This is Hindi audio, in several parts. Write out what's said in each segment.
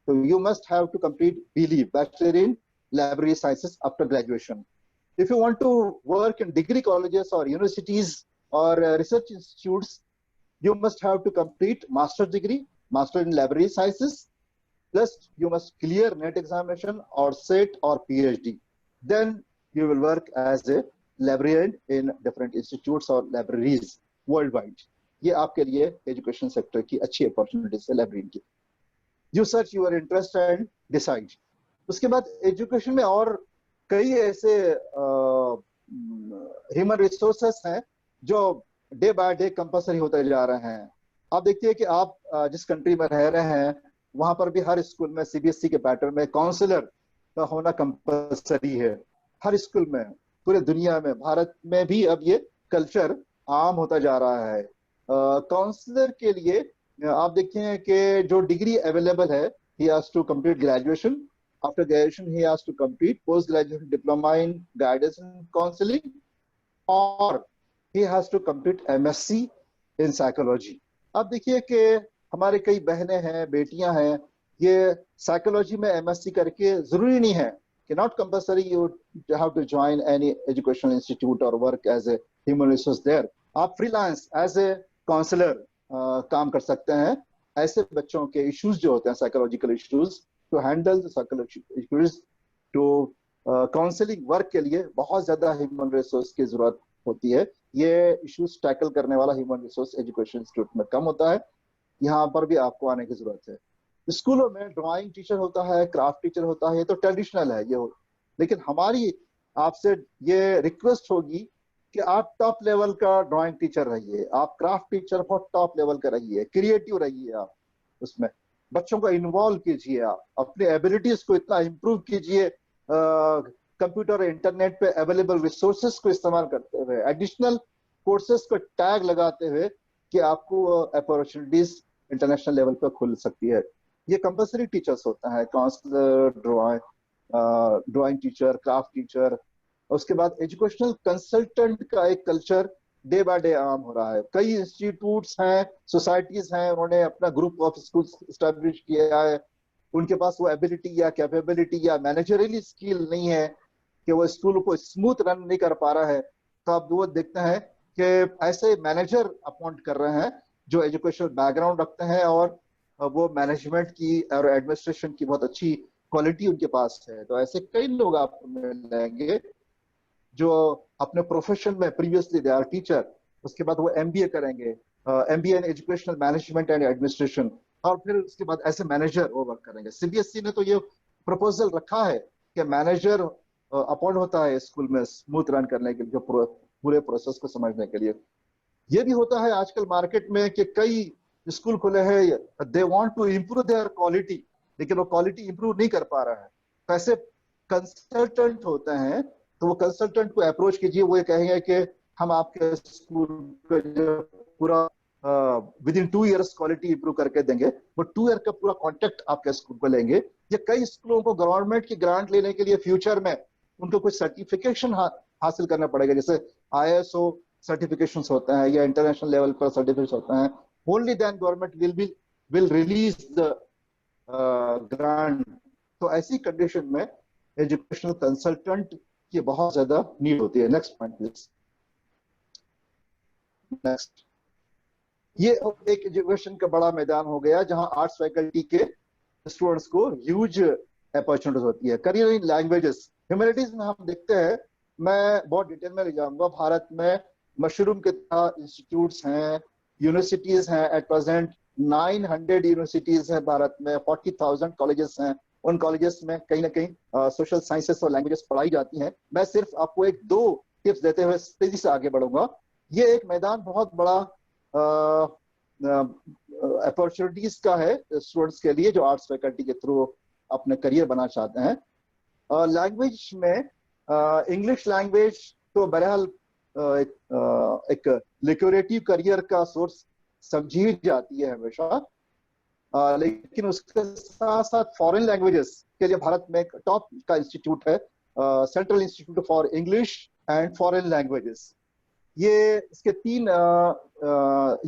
So you must have to complete BLE, Bachelor in Library Sciences, after graduation. If you want to work in degree colleges or universities or research institutes, you must have to complete master's degree, Master in Library Sciences, plus you must clear NET examination or SET or PhD. Then you will work as a librarian in different institutes or libraries worldwide. ये आपके लिए एजुकेशन सेक्टर की अच्छी अपॉर्चुनिटीज है लाइब्रेरियन की. You search your interest and decide. उसके बाद एजुकेशन में और कई ऐसे ह्यूमन रिसोर्सेस हैं जो डे बाय डे कंपलसरी होते जा रहे हैं. आप देखिए कि आप जिस कंट्री में रह रहे हैं वहां पर भी हर स्कूल में सीबीएसई के पैटर्न में काउंसलर का होना कंपलसरी है. हर स्कूल में, पूरे दुनिया में, भारत में भी अब ये कल्चर आम होता जा रहा है. काउंसलर के लिए आप देखिए कि जो डिग्री अवेलेबल है, he has to complete graduation. After graduation, he has to complete post-graduate diploma in guidance and counseling, or he has to complete MSc in psychology. अब देखिए कि हमारे कई बहनें हैं, बेटियां हैं, ये साइकोलॉजी में MSc करके जरूरी नहीं है कि not compulsory you have to join any educational institute or work as a human resource there. आप freelance as a counselor काम कर सकते हैं ऐसे बच्चों के इश्यूज जो होते हैं, psychological issues, to handle the psychological issues, to counselling work के लिए बहुत ज्यादा ह्यूमन रिसोर्स की जरूरत होती है. ये इश्यूज टैकल करने वाला ह्यूमन रिसोर्स एजुकेशन इंस्टीट्यूट में कम होता है. यहाँ पर भी आपको आने की जरूरत है. स्कूलों में ड्राइंग टीचर होता है, क्राफ्ट टीचर होता है, ये तो ट्रेडिशनल है ये. लेकिन हमारी आपसे ये रिक्वेस्ट होगी कि आप टॉप लेवल का ड्राइंग टीचर रहिए, आप क्राफ्ट टीचर बहुत टॉप लेवल का रहिए, क्रिएटिव रहिए. आप उसमें बच्चों को इन्वॉल्व कीजिए, आप अपने एबिलिटीज को इतना इम्प्रूव कीजिए, कंप्यूटर और इंटरनेट पे अवेलेबल रिसोर्सेस को इस्तेमाल करते हुए, एडिशनल कोर्सेस को टैग लगाते हुए कि आपको अपॉर्चुनिटीज इंटरनेशनल लेवल पर खुल सकती है. ये कंपल्सरी टीचर्स होता है, counsellor, drawing teacher, craft teacher. उसके बाद एजुकेशनल कंसल्टेंट का एक कल्चर डे बाय डे आम हो रहा है. कई इंस्टीट्यूट्स हैं, सोसाइटीज हैं, उन्होंने अपना ग्रुप ऑफ स्कूल्स एस्टैब्लिश किया है. उनके पास वो एबिलिटी या कैपेबिलिटी या मैनेजरियली स्किल नहीं है कि वो स्कूल को स्मूथ रन नहीं कर पा रहा है. तो आप वो देखते हैं कि ऐसे मैनेजर अपॉइंट कर रहे हैं जो एजुकेशनल बैकग्राउंड रखते हैं और वो मैनेजमेंट की और एडमिनिस्ट्रेशन की बहुत अच्छी क्वालिटी उनके पास है. तो ऐसे कई लोग आपको मिलेंगे जो अपने प्रोफेशन में प्रीवियसली दे आर टीचर, उसके बाद वो एमबीए करेंगे, MBA in educational management and administration, और फिर उसके बाद ऐसे मैनेजर वो वर्क करेंगे. सीबीएसई ने तो ये प्रपोजल रखा है कि मैनेजर अपॉइंट होता है स्कूल में स्मूथ रन करने के लिए, पूरे प्रोसेस को समझने के लिए. ये भी होता है आजकल मार्केट में कि कई स्कूल खुले हैं, they want to improve their quality, लेकिन वो क्वालिटी इंप्रूव नहीं कर पा रहा है. तो ऐसे कंसल्टेंट होते हैं, तो वो कंसल्टेंट को अप्रोच कीजिए. वो ये कहेंगे कि हम आपके स्कूल का जो पूरा with in 2 years quality improve करके देंगे. वो 2 year का पूरा कॉन्टेक्ट आपके स्कूल को लेंगे. ये कई स्कूलों को गवर्नमेंट की ग्रांट लेने के लिए फ्यूचर में उनको कुछ सर्टिफिकेशन हासिल करना पड़ेगा, जैसे ISO सर्टिफिकेशंस होते हैं या इंटरनेशनल लेवल पर सर्टिफिकेट्स होते हैं. Only then government will release the grant. तो ऐसी कंडीशन में एजुकेशनल कंसल्टेंट की बहुत ज्यादा नीड होती है. Next point please. नेक्स्ट. ये एक एजुकेशन का बड़ा मैदान हो गया जहां आर्ट्स फैकल्टी के स्टूडेंट्स को ह्यूज अपॉर्चुनिटीज होती है. करियर इन लैंग्वेजेस, ह्यूमैनिटीज में हम देखते हैं, मैं बहुत डिटेल में ले जाऊंगा. भारत में मशरूम के इंस्टीट्यूट्स हैं, यूनिवर्सिटीज हैं. एट प्रेजेंट 900 यूनिवर्सिटीज हैं भारत में, 40,000 कॉलेजेस हैं. उन कॉलेजेस में कहीं ना कहीं सोशल साइंसेस और लैंग्वेजेस पढ़ाई जाती हैं. मैं सिर्फ आपको 1-2 टिप्स देते हुए तेजी से आगे बढ़ूंगा. ये एक मैदान बहुत बड़ा अपॉर्चुनिटीज का है स्टूडेंट्स के लिए जो आर्ट्स फैकल्टी के थ्रू अपने करियर बनाना चाहते हैं. लैंग्वेज में इंग्लिश लैंग्वेज तो बहरहाल एक लिक्रेटिव करियर का सोर्स समझी जाती है हमेशा, लेकिन उसके साथ साथ फॉरेन लैंग्वेजेस के लिए भारत में एक टॉप का इंस्टीट्यूट है, central institute for English and foreign languages. ये इसके 3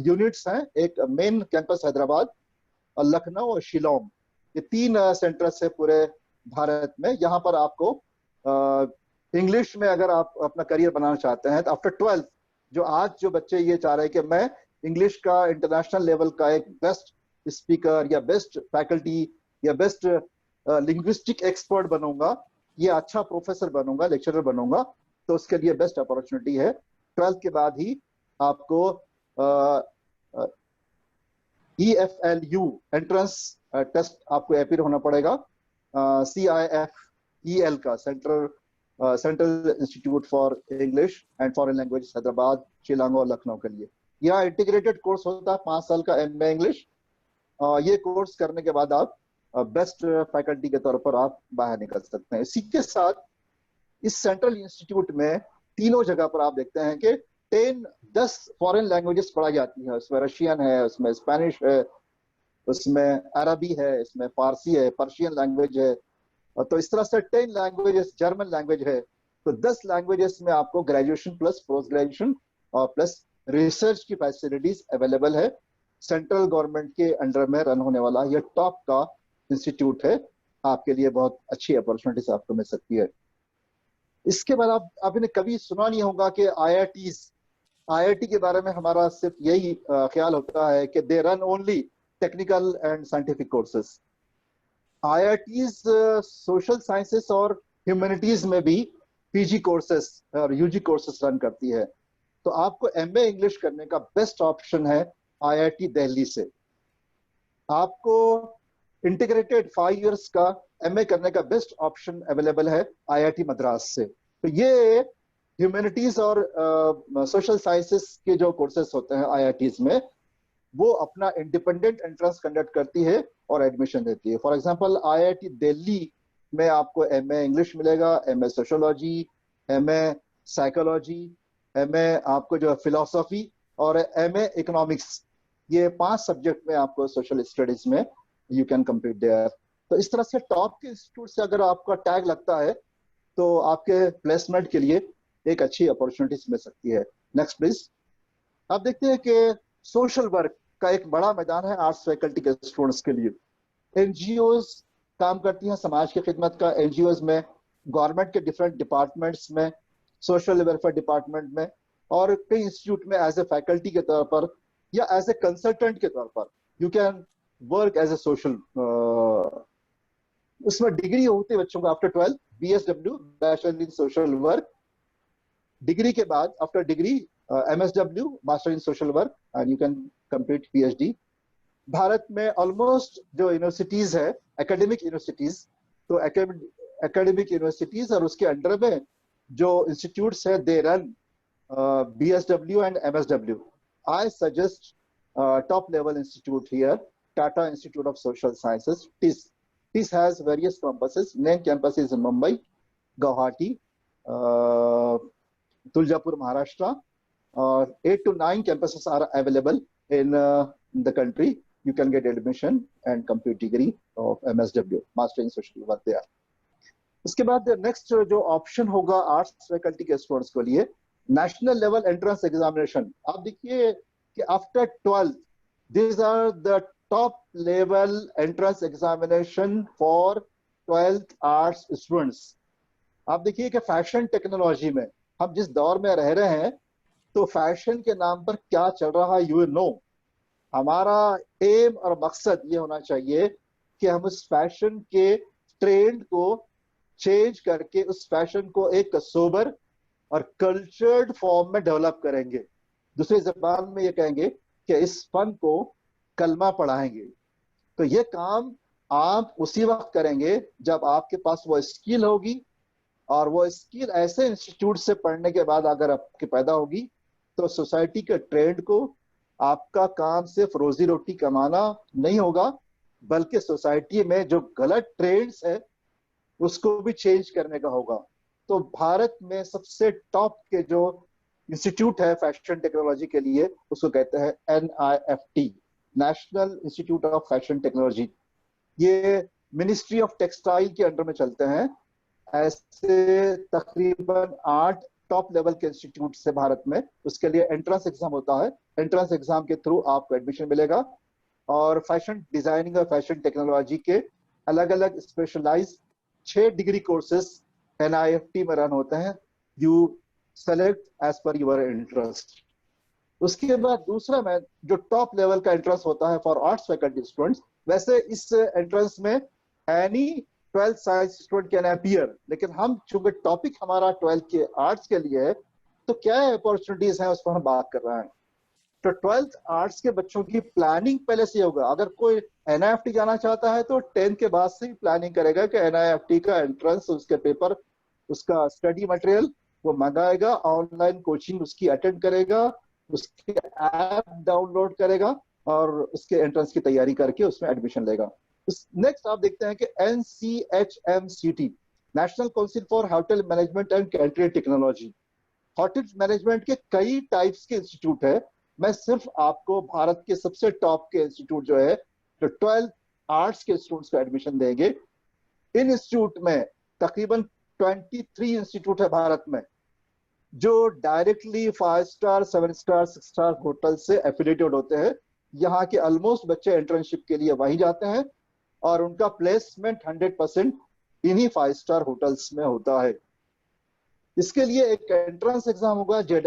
यूनिट्स हैं. एक मेन कैंपस हैदराबाद, लखनऊ और शिलोंग. ये 3 सेंटर्स है पूरे भारत में। यहाँ पर आपको इंग्लिश में अगर आप अपना करियर बनाना चाहते हैं तो आफ्टर 12th, जो आज जो बच्चे ये चाह रहे हैं कि मैं इंग्लिश का इंटरनेशनल लेवल का एक बेस्ट स्पीकर या बेस्ट फैकल्टी या बेस्ट लिंग्विस्टिक एक्सपर्ट बनूंगा, ये अच्छा प्रोफेसर बनूंगा, लेक्चरर बनूंगा, तो उसके लिए बेस्ट अपॉर्चुनिटी है। 12th के बाद ही आपको EFLU एंट्रेंस टेस्ट आपको अपीयर होना पड़ेगा, CIFEL का central institute for English and foreign language Hyderabad, Shillong और लखनऊ के लिए। यह इंटीग्रेटेड कोर्स होता है 5 साल का MA इंग्लिश। ये कोर्स करने के बाद आप बेस्ट फैकल्टी के तौर पर आप बाहर निकल सकते हैं। इसी के साथ इस सेंट्रल इंस्टीट्यूट में तीनों जगह पर आप देखते हैं कि 10 फॉरेन लैंग्वेजेस पढ़ाई जाती है। उसमें रशियन है, उसमें स्पेनिश है, उसमें अरबी है, इसमें फारसी है, पर्शियन लैंग्वेज है, तो इस तरह से 10 लैंग्वेजेस, जर्मन लैंग्वेज है। तो 10 लैंग्वेजेस में आपको ग्रेजुएशन प्लस पोस्ट ग्रेजुएशन और प्लस रिसर्च की फैसिलिटीज अवेलेबल है। सेंट्रल गवर्नमेंट के अंडर में रन होने वाला ये टॉप का इंस्टीट्यूट है। आपके लिए बहुत अच्छी अपॉर्चुनिटीज आपको मिल सकती है। इसके बाद आपने कभी सुना नहीं होगा कि IIT के बारे में हमारा सिर्फ यही ख्याल होता है कि they run only technical and scientific courses. IITs social sciences और ह्यूमैनिटीज में भी PG कोर्सेज और UG कोर्सेज रन करती है। तो आपको MA इंग्लिश करने का बेस्ट ऑप्शन है IIT दिल्ली से। आपको इंटीग्रेटेड 5 इयर्स का MA करने का बेस्ट ऑप्शन अवेलेबल है IIT मद्रास से। तो ये ह्यूमैनिटीज और सोशल साइंसेस के जो कोर्सेज होते हैं IITs में, वो अपना इंडिपेंडेंट एंट्रेंस कंडक्ट करती है और एडमिशन देती है। फॉर एग्जांपल IIT दिल्ली में आपको MA इंग्लिश मिलेगा, MA sociology, MA psychology, MA आपको जो फिलोसॉफी और MA इकोनॉमिक्स, ये 5 सब्जेक्ट में आपको सोशल स्टडीज में यू कैन कम्पीट देयर। तो इस तरह से टॉप के इंस्टीट्यूट से अगर आपका टैग लगता है तो आपके प्लेसमेंट के लिए एक अच्छी अपॉर्चुनिटीज मिल सकती है। Next please. आप देखते हैं कि सोशल वर्क का एक बड़ा मैदान है आर्ट्स फैकल्टी के स्टूडेंट्स के लिए। NGOs काम करती हैं समाज की खिदमत का। NGOs में गवर्नमेंट के डिफरेंट डिपार्टमेंट्स में, सोशल वेलफेयर डिपार्टमेंट में और कई इंस्टीट्यूट में एज ए फैकल्टी के तौर पर या एज ए कंसल्टेंट के तौर पर you can work as a social. उसमें डिग्री होती है बच्चों को after 12 BSW bachelor in social work. Degree के बाद after degree MSW master in social work and you can complete PhD। भारत में ऑलमोस्ट जो यूनिवर्सिटीज है एकेडमिक यूनिवर्सिटीज, तो एकेडमिक यूनिवर्सिटीज और उसके अंडर में जो इंस्टीट्यूट्स है they run BSW and MSW. I suggest top level institute here, Tata Institute of Social Sciences, TIS. TIS has various campuses. Main campus is in Mumbai, Guwahati, Tuljapur, Maharashtra. 8 to 9 campuses are available in the country. You can get admission and complete degree of MSW, Master in Social Work there. उसके बाद नेक्स्ट जो ऑप्शन होगा आर्ट्स फैकल्टी के स्टूडेंट्स के लिए, नेशनल लेवल एंट्रेंस एग्जामिनेशन। आप देखिए कि after 12 these are the top level entrance examination for 12th arts students. आप देखिए कि फैशन टेक्नोलॉजी में हम जिस दौर में रह रहे हैं, तो फैशन के नाम पर क्या चल रहा है यू नो। हमारा एम और मकसद ये होना चाहिए कि हम उस फैशन के ट्रेंड को चेंज करके उस फैशन को एक सोबर और कल्चर्ड फॉर्म में डेवलप करेंगे। दूसरी जबान में ये कहेंगे कि इस फन को कलमा पढ़ाएंगे। तो ये काम आप उसी वक्त करेंगे जब आपके पास वो स्किल होगी, और वो स्किल ऐसे इंस्टीट्यूट से पढ़ने के बाद अगर आपके पैदा होगी तो सोसाइटी के ट्रेंड को, आपका काम सिर्फ रोजी रोटी कमाना नहीं होगा, बल्कि सोसाइटी में जो गलत ट्रेंड्स है उसको भी चेंज करने का होगा। तो भारत में सबसे टॉप के जो इंस्टीट्यूट है फैशन टेक्नोलॉजी के लिए, उसको कहते हैं NIFT, national institute of fashion technology. ये मिनिस्ट्री ऑफ टेक्सटाइल के अंडर में चलते हैं। ऐसे तकरीबन 8 टॉप लेवल के इंस्टीट्यूट है भारत में। उसके लिए एंट्रेंस एग्जाम होता है। एंट्रेंस एग्जाम के थ्रू आपको एडमिशन मिलेगा और फैशन डिजाइनिंग और फैशन टेक्नोलॉजी के अलग अलग स्पेशलाइज 6 डिग्री कोर्सेस NIFT में रन होते हैं। You select as per your interest. उसके बाद दूसरा में जो टॉप लेवल का एंट्रेंस होता है फॉर आर्ट्स फैकल्टी स्टूडेंट्स, वैसे इस एंट्रेंस में any 12th science student can appear, लेकिन हम चूंकि टॉपिक हमारा 12th के आर्ट्स के लिए है, तो क्या अपॉर्चुनिटीज हैं उस पर हम बात कर रहे हैं। तो 12th आर्ट्स के बच्चों की प्लानिंग पहले से होगा। अगर कोई NIFT जाना चाहता है तो 10th के बाद से ही प्लानिंग करेगा कि NIFT का एंट्रेंस, उसके पेपर, उसका स्टडी मटेरियल वो मंगाएगा, ऑनलाइन कोचिंग उसकी अटेंड करेगा, उसके ऐप डाउनलोड करेगा और उसके एंट्रेंस की तैयारी करके उसमें एडमिशन लेगा। नेक्स्ट आप देखते हैं कि NCHMCT, national council for hotel management and catering technology. Hotel management के कई टाइप्स के इंस्टीट्यूट है। मैं सिर्फ आपको भारत के सबसे टॉप के इंस्टीट्यूट जो है, जो 12th आर्ट्स के स्टूडेंट्स को एडमिशन देंगे, इन इंस्टीट्यूट में तकरीबन 23 इंस्टीट्यूट है भारत में जो directly 5 star 7 star 6 star hotel से एफिलिएटेड होते हैं। यहाँ के ऑलमोस्ट बच्चे इंटर्नशिप के लिए वहीं जाते हैं और उनका प्लेसमेंट 100% इन्हीं 5 स्टार होटल्स में होता है। इसके लिए एक एंट्रेंस एग्जाम होगा, JEE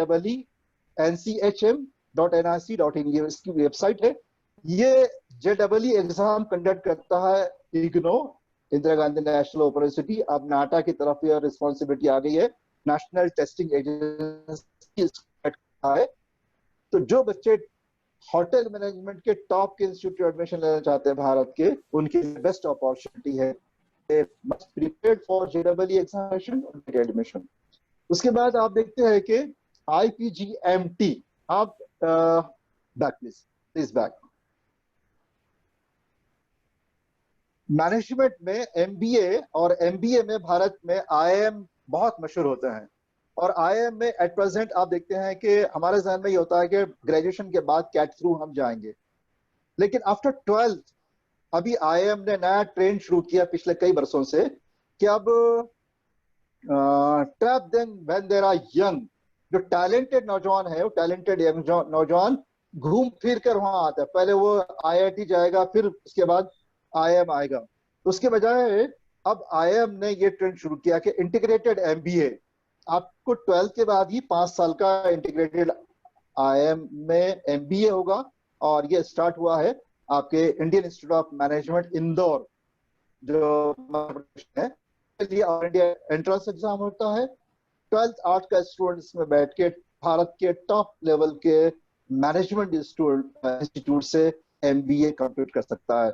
nchm.nic.in, ये इसकी वेबसाइट है। ये JEE एग्जाम कंडक्ट करता है IGNOU, Indira Gandhi national open university. अब नाटा की तरफ यह रिस्पॉन्सिबिलिटी आ गई है, नेशनल टेस्टिंग एजेंसी है। तो जो बच्चे होटल मैनेजमेंट के टॉप के इंस्टीट्यूट एडमिशन लेना चाहते हैं भारत के, उनकी बेस्ट अपॉर्चुनिटी है, must prepared for JEE examination और एडमिशन। उसके बाद आप देखते हैं कि IPGMT, आप बैक प्लीज बैक। मैनेजमेंट में MBA और MBA में भारत में IIM बहुत मशहूर होते हैं। और IIM में एट प्रेजेंट आप देखते हैं कि हमारे जहन में ये होता है कि ग्रेजुएशन के बाद कैट थ्रू हम जाएंगे, लेकिन आफ्टर 12th अभी IIM ने नया ट्रेंड शुरू किया पिछले कई वर्षों से कि अब trap them when there are young, जो टैलेंटेड नौजवान है, वो टैलेंटेड यंग नौजवान घूम फिर कर वहां आता है। पहले वो IIT जाएगा, फिर उसके बाद IIM आएगा। उसके बजाय अब IIM ने ये ट्रेंड शुरू किया कि इंटीग्रेटेड MBA, आपको 12th के बाद ही 5 साल का इंटीग्रेटेड IIM में MBA होगा। और ये स्टार्ट हुआ है आपके Indian Institute of management Indore, जो है लिए ऑल इंडिया एंट्रेंस एग्जाम होता है। 12th आर्ट का स्टूडेंट इसमें बैठ के भारत के टॉप लेवल के मैनेजमेंट इंस्टीट्यूट से MBA कंप्लीट कर सकता है।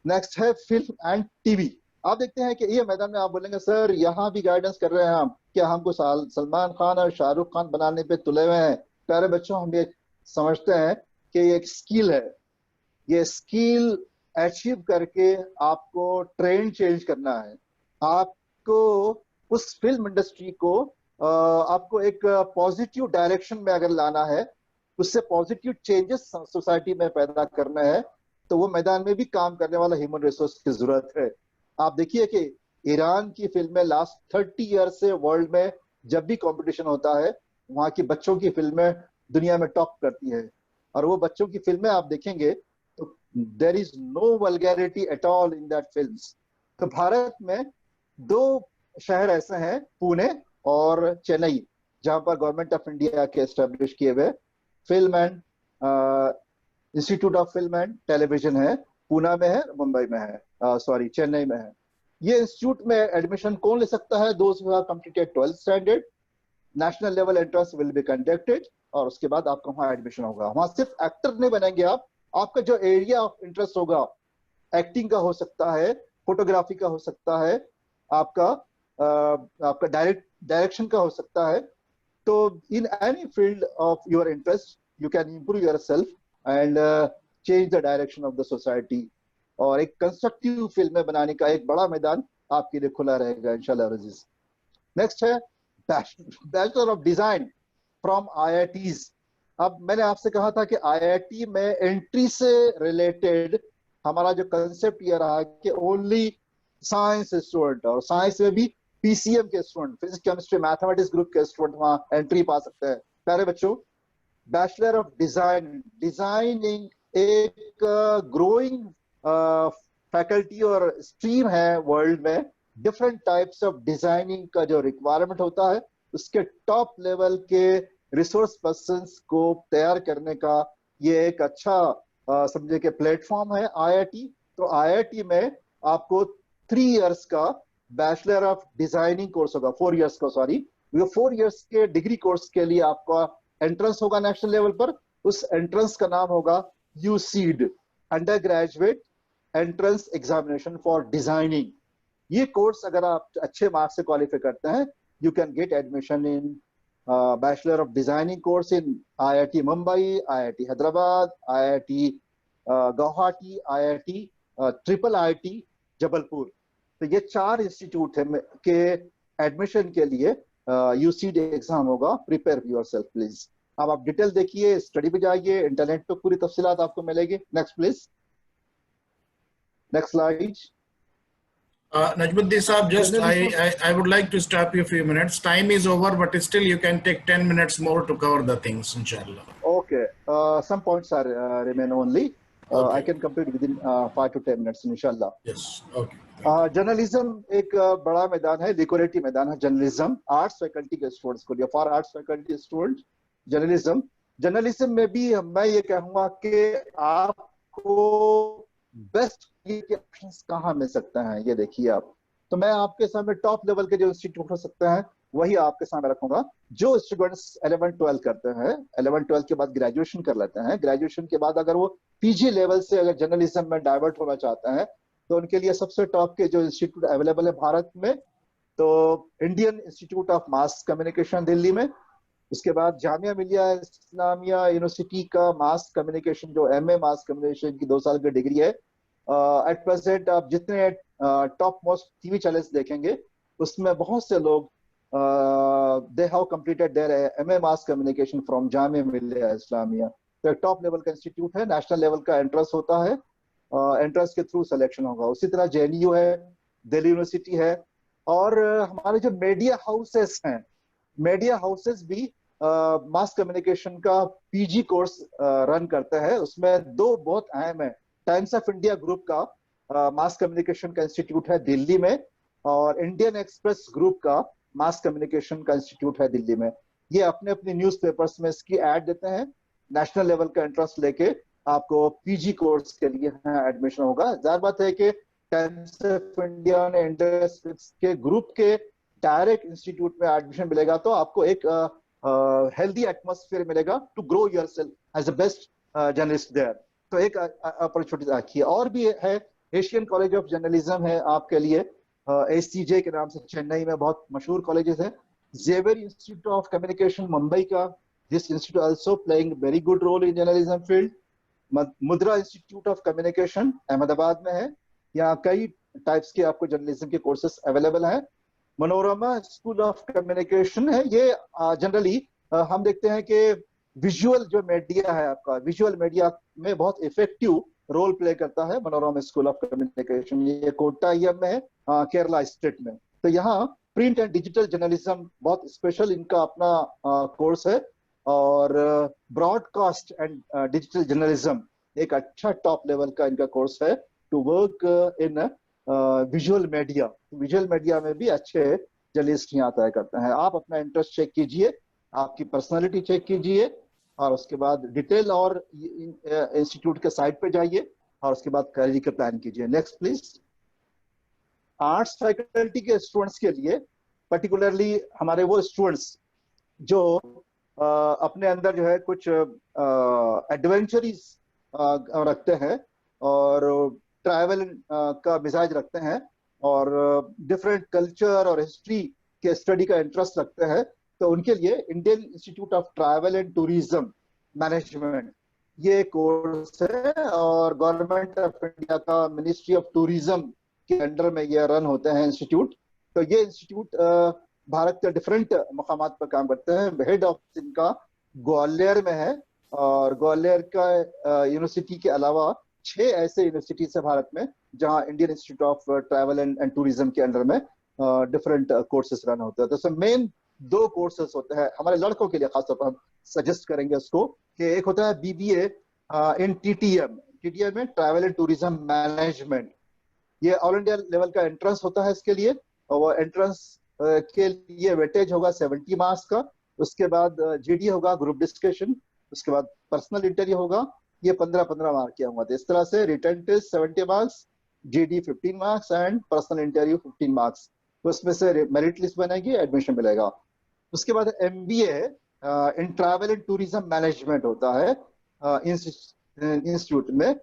नेक्स्ट है फिल्म एंड TV। आप देखते हैं कि ये मैदान में आप बोलेंगे सर यहाँ भी गाइडेंस कर रहे हैं हम, क्या हमको सलमान खान और शाहरुख खान बनाने पे तुले हुए हैं? प्यारे बच्चों, हम ये समझते हैं कि ये एक स्किल है। ये स्किल अचीव करके आपको ट्रेंड चेंज करना है, आपको उस फिल्म इंडस्ट्री को आपको एक पॉजिटिव डायरेक्शन में अगर लाना है, उससे पॉजिटिव चेंजेस सोसाइटी में पैदा करना है, तो वो मैदान में भी काम करने वाला ह्यूमन रिसोर्स की जरूरत है। आप देखिए कि ईरान की फिल्में लास्ट 30 ईयर से वर्ल्ड में जब भी कंपटीशन होता है, वहां की बच्चों की फिल्में दुनिया में टॉप करती है। और वो बच्चों की फिल्में आप देखेंगे तो there is no vulgarity at all in that films. तो भारत में 2 शहर ऐसे हैं, पुणे और चेन्नई, जहां पर गवर्नमेंट ऑफ इंडिया के एस्टेब्लिश किए हुए film and institute of film and television है। पुणे में है, मुंबई में है, सॉरी चेन्नई में है। ये इंस्टीट्यूट में एडमिशन कौन ले सकता है? Those who have completed 12th standard. National level entrance will be conducted और उसके बाद आपका वहां एडमिशन होगा। वहां सिर्फ एक्टर नहीं बनेंगे आप, आपका जो एरिया ऑफ इंटरेस्ट होगा, एक्टिंग का हो सकता है, फोटोग्राफी का हो सकता है, आपका डायरेक्शन का हो सकता है। तो in any field of your interest you can improve yourself and change the direction of the society. और एक कंस्ट्रक्टिव फिल्में बनाने का एक बड़ा मैदान आपके लिए खुला रहेगा इंशाल्लाह अजीज। नेक्स्ट है bachelor of design from IITs। अब मैंने आपसे कहा था कि IIT में एंट्री से रिलेटेड हमारा जो कंसेप्ट ये रहा कि ओनली साइंस स्टूडेंट, और साइंस में भी PCM के student, physics chemistry mathematics group के स्टूडेंट वहां एंट्री पा सकते हैं। प्यारे बच्चों, बैचलर ऑफ डिजाइन, डिजाइनिंग एक ग्रोइंग फैकल्टी और स्ट्रीम है वर्ल्ड में, डिफरेंट टाइप्स ऑफ डिजाइनिंग का जो रिक्वायरमेंट होता है, उसके टॉप लेवल के रिसोर्स पर्संस को तैयार करने का ये एक अच्छा समझे कि प्लेटफॉर्म है आईआईटी। तो आईआईटी में आपको 3 इयर्स का बैचलर ऑफ डिजाइनिंग कोर्स होगा, 4 इयर्स का, सॉरी, ये 4 इयर्स के डिग्री कोर्स के लिए आपका एंट्रेंस होगा नेशनल लेवल पर। उस एंट्रेंस का नाम होगा UCEED, undergraduate entrance examination for designing. ये कोर्स अगर आप अच्छे मार्क्स से क्वालिफाई करते हैं, you can get admission in bachelor of designing course in IIT Mumbai, IIT Hyderabad, IIT Guwahati, IIT triple IT Jabalpur. तो ये 4 इंस्टीट्यूट है के एडमिशन के लिए यूसीडी एग्जाम होगा। Prepare yourself please. अब आप डिटेल देखिए, स्टडी पे जाइए, इंटरनेट पे पूरी तफसीलात आपको मिलेगी। Next please, next slide. Najmuddin Saab, just I would like to stop you a few minutes. Time is over, but still you can take 10 minutes more to cover the things, inshallah. Okay, some points are remain only. Okay. I can complete within 5 to 10 minutes, inshallah. Yes, okay. Journalism एक बड़ा मैदान है, लिक्विडिटी मैदान है जर्नलिज्म। आर्ट्स फैकल्टी के स्टूडेंट्स को लिए, for arts faculty student journalism में भी मैं ये कहूंगा कि आपको बेस्ट के ऑप्शंस कहाँ मिल सकते हैं, ये देखिए आप। तो मैं आपके सामने टॉप लेवल के जो इंस्टीट्यूट हो सकते हैं वही आपके सामने रखूंगा। जो स्टूडेंट्स 11-12 करते हैं, 11-12 के बाद ग्रेजुएशन कर लेते हैं, ग्रेजुएशन के बाद अगर वो पीजी लेवल से अगर जर्नलिज्म में डाइवर्ट होना चाहते हैं, तो उनके लिए सबसे टॉप के जो इंस्टीट्यूट अवेलेबल है भारत में, तो Indian Institute of mass communication Delhi में, उसके बाद जामिया मिलिया इस्लामिया यूनिवर्सिटी का मास कम्युनिकेशन जो एमए मास कम्युनिकेशन की 2 साल की डिग्री है। एट प्रेजेंट आप जितने टॉप मोस्ट टीवी चैनल्स देखेंगे उसमें बहुत से लोग they have completed there MA mass communication from Jamia Millia Islamia. तो टॉप लेवल का इंस्टीट्यूट है, नेशनल लेवल का एंट्रेंस होता है, एंट्रेंस के थ्रू सिलेक्शन होगा। उसी तरह जेएनयू है, दिल्ली यूनिवर्सिटी है, और हमारे जो मीडिया हाउसेस हैं, मीडिया हाउसेस भी मास कम्युनिकेशन का पीजी कोर्स रन करते हैं। उसमें 2 बहुत अहम है। टाइम्स ऑफ इंडिया ग्रुप का मास कम्युनिकेशन का इंस्टीट्यूट है दिल्ली में, और इंडियन एक्सप्रेस ग्रुप का मास कम्युनिकेशन का इंस्टीट्यूट है दिल्ली में। ये अपने अपने न्यूज़पेपर्स में इसकी ऐड देते हैं। नेशनल लेवल का इंटरेस्ट लेके आपको पीजी कोर्स के लिए एडमिशन होगा। जाहिर बात है कि टाइम्स ऑफ इंडिया ने इंडियन एक्सप्रेस के ग्रुप के डायरेक्ट इंस्टीट्यूट में एडमिशन मिलेगा, तो आपको एक हेल्दी एटमॉस्फेयर मिलेगा to grow yourself as a best journalist there. तो एक अपॉर्चुनिटी रखी है। और भी है, एशियन कॉलेज ऑफ जर्नलिज्म है आपके लिए, एससीजे के नाम से चेन्नई में बहुत मशहूर कॉलेजेस है। Xavier institute of communication Mumbai का, this institute also playing very good role in journalism field. Mudra institute of communication Ahmedabad में है, यहाँ कई टाइप्स के आपको जर्नलिज्म के कोर्सेस अवेलेबल हैं। मनोरमा स्कूल ऑफ कम्युनिकेशन है, ये जनरली हम देखते हैं कि विजुअल जो मीडिया है आपका, विजुअल मीडिया में बहुत इफेक्टिव रोल प्ले करता है मनोरमा स्कूल ऑफ कम्युनिकेशन। ये कोट्टायम में है, केरला स्टेट में। तो यहाँ प्रिंट एंड डिजिटल जर्नलिज्म बहुत स्पेशल इनका अपना कोर्स है, और ब्रॉडकास्ट एंड डिजिटल जर्नलिज्म एक अच्छा टॉप लेवल का इनका कोर्स है to work in visual media. Visual media में भी अच्छे जर्नलिस्ट यहाँ तय करते हैं। आप अपना इंटरेस्ट चेक कीजिए, आपकी पर्सनालिटी चेक कीजिए, और उसके बाद डिटेल और इंस्टीट्यूट के साइट पे जाइए, और उसके बाद करियर का प्लान कीजिए। Next please. आर्ट्स फैकल्टी के स्टूडेंट्स के लिए पर्टिकुलरली हमारे वो स्टूडेंट्स जो अपने अंदर जो है कुछ एडवेंचरीज रखते हैं और ट्रैवल का मिजाज रखते हैं, और डिफरेंट कल्चर और हिस्ट्री के स्टडी का इंटरेस्ट रखते हैं, तो उनके लिए Indian Institute of Travel and tourism management ये कोर्स है, और गवर्नमेंट ऑफ इंडिया का मिनिस्ट्री ऑफ टूरिज्म के अंडर में ये रन होते हैं इंस्टीट्यूट। तो ये इंस्टीट्यूट भारत के डिफरेंट मकामात पर काम करते हैं। हेड ऑफिस इनका ग्वालियर में है, और ग्वालियर का यूनिवर्सिटी के अलावा 6 ऐसे यूनिवर्सिटीज है भारत में जहां Indian Institute of Travel and tourism के अंडर में डिफरेंट कोर्सेज रन होते हैं। तो मेन 2 कोर्सेज होते हैं हमारे लड़कों के लिए, खासतौर पर हम सजेस्ट करेंगे उसको, कि एक होता है बीबीए इन टीटीएम, टीटीएम में ट्रैवल एंड टूरिज्म मैनेजमेंट, ये ऑल इंडिया लेवल का एंट्रेंस होता है इसके लिए, और वो एंट्रेंस के लिए वेटेज होगा 70 मार्क्स का। उसके बाद जीडी होगा, ग्रुप डिस्कशन, उसके बाद पर्सनल इंटरव्यू होगा, ये 15-15 मार्क के होंगे। तो इस तरह से written test 70 marks, GD 15 marks and personal interview 15 marks. तो उसमें से मेरिट लिस्ट बनेगी, एडमिशन मिलेगा। उसके बाद MBA in travel and tourism management होता है इंस्टीट्यूट में।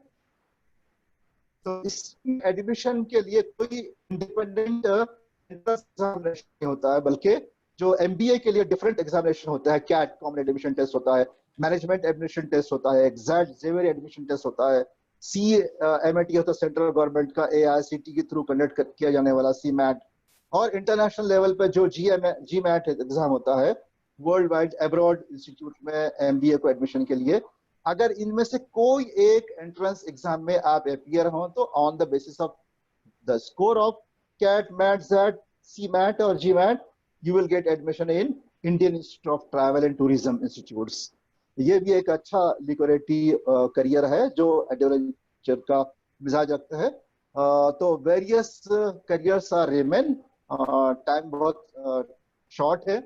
तो इस एडमिशन के लिए कोई इंडिपेंडेंट एग्जामिनेशन नहीं होता है, बल्कि जो एमबीए के लिए डिफरेंट एग्जामिनेशन होता है। कैट कॉमन एडमिशन टेस्ट होता है, मैनेजमेंट एडमिशन टेस्ट होता है, एग्जैक्ट जेवियर एडमिशन टेस्ट होता है, CMAT होता है सेंट्रल गवर्नमेंट का AICTE के थ्रू कंडक्ट किया जाने वाला CMAT, और इंटरनेशनल लेवल पे जो GMAT एग्जाम होता है, वर्ल्ड वाइड अब्रॉड इंस्टीट्यूट में एमबीए को एडमिशन के लिए। अगर इनमें से कोई एक एंट्रेंस एग्जाम में आप अपीयर हो, तो on the basis of the score of CAT, MAT, JET, CMAT और GMAT, you will get admission in Indian Institute of Travel and Tourism institutes. ये भी एक अच्छा लिक्विडिटी करियर है जो एडवेंचर का मिजाज रखता है। तो various careers are remain, time बहुत शॉर्ट है।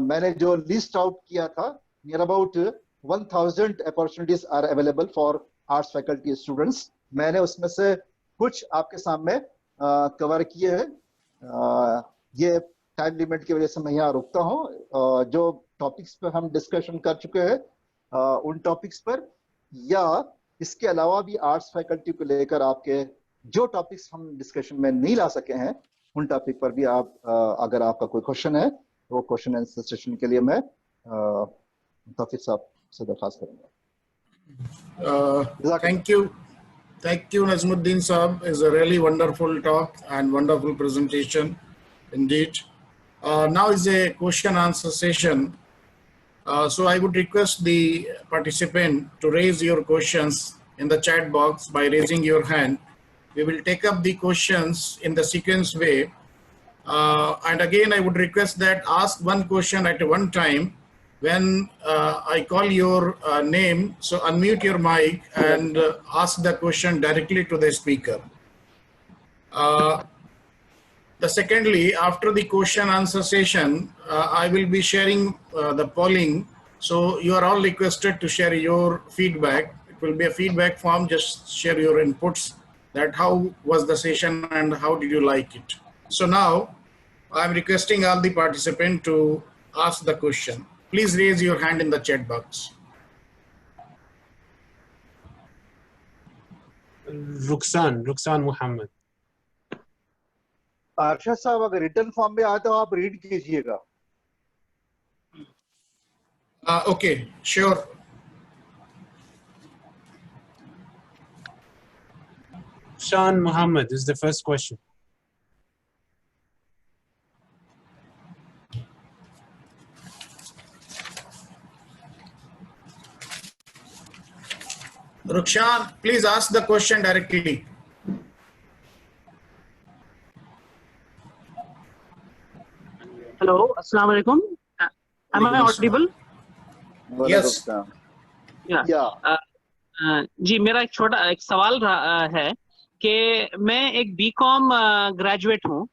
मैंने जो लिस्ट आउट किया था, near about 1000 opportunities are available for arts faculty students. मैंने उसमें से कुछ आपके सामने कवर किए हैं। ये टाइम लिमिट की वजह से मैं यहाँ रुकता हूँ। जो टॉपिक्स पर हम डिस्कशन कर चुके हैं, उन टॉपिक्स पर, या इसके अलावा भी आर्ट्स फैकल्टी को लेकर आपके जो टॉपिक्स हम डिस्कशन में नहीं ला सके हैं, उन टॉपिक पर भी आप अगर आपका कोई क्वेश्चन है, तो वो क्वेश्चन आंसर सेशन के लिए मैं तौफीक साहब से दरखास्त करूंगा। Thank you, Najmuddin Saab. It's a really wonderful talk and wonderful presentation indeed. Now is a question answer session. So I would request the participant to raise your questions in the chat box by raising your hand. We will take up the questions in the sequence way. And again, I would request that ask one question at one time. When I call your name, so unmute your mic and ask the question directly to the speaker. Secondly, after the question answer session, I will be sharing the polling. So you are all requested to share your feedback. It will be a feedback form. Just share your inputs, that how was the session and how did you like it. So now I'm requesting all the participants to ask the question. Please raise your hand in the chat box. रुखसान Mohammad. Arshad साहब, अगर रिटर्न फॉर्म में आए तो आप रीड कीजिएगा। Okay, sure. Rukhshan Mohammed is the first question. Rukhshan, please ask the question directly. Hello, Assalamu alaikum. Am I audible? Yes. Yeah. जी, मेरा एक सवाल है कि मैं एक बीकॉम ग्रेजुएट हूँ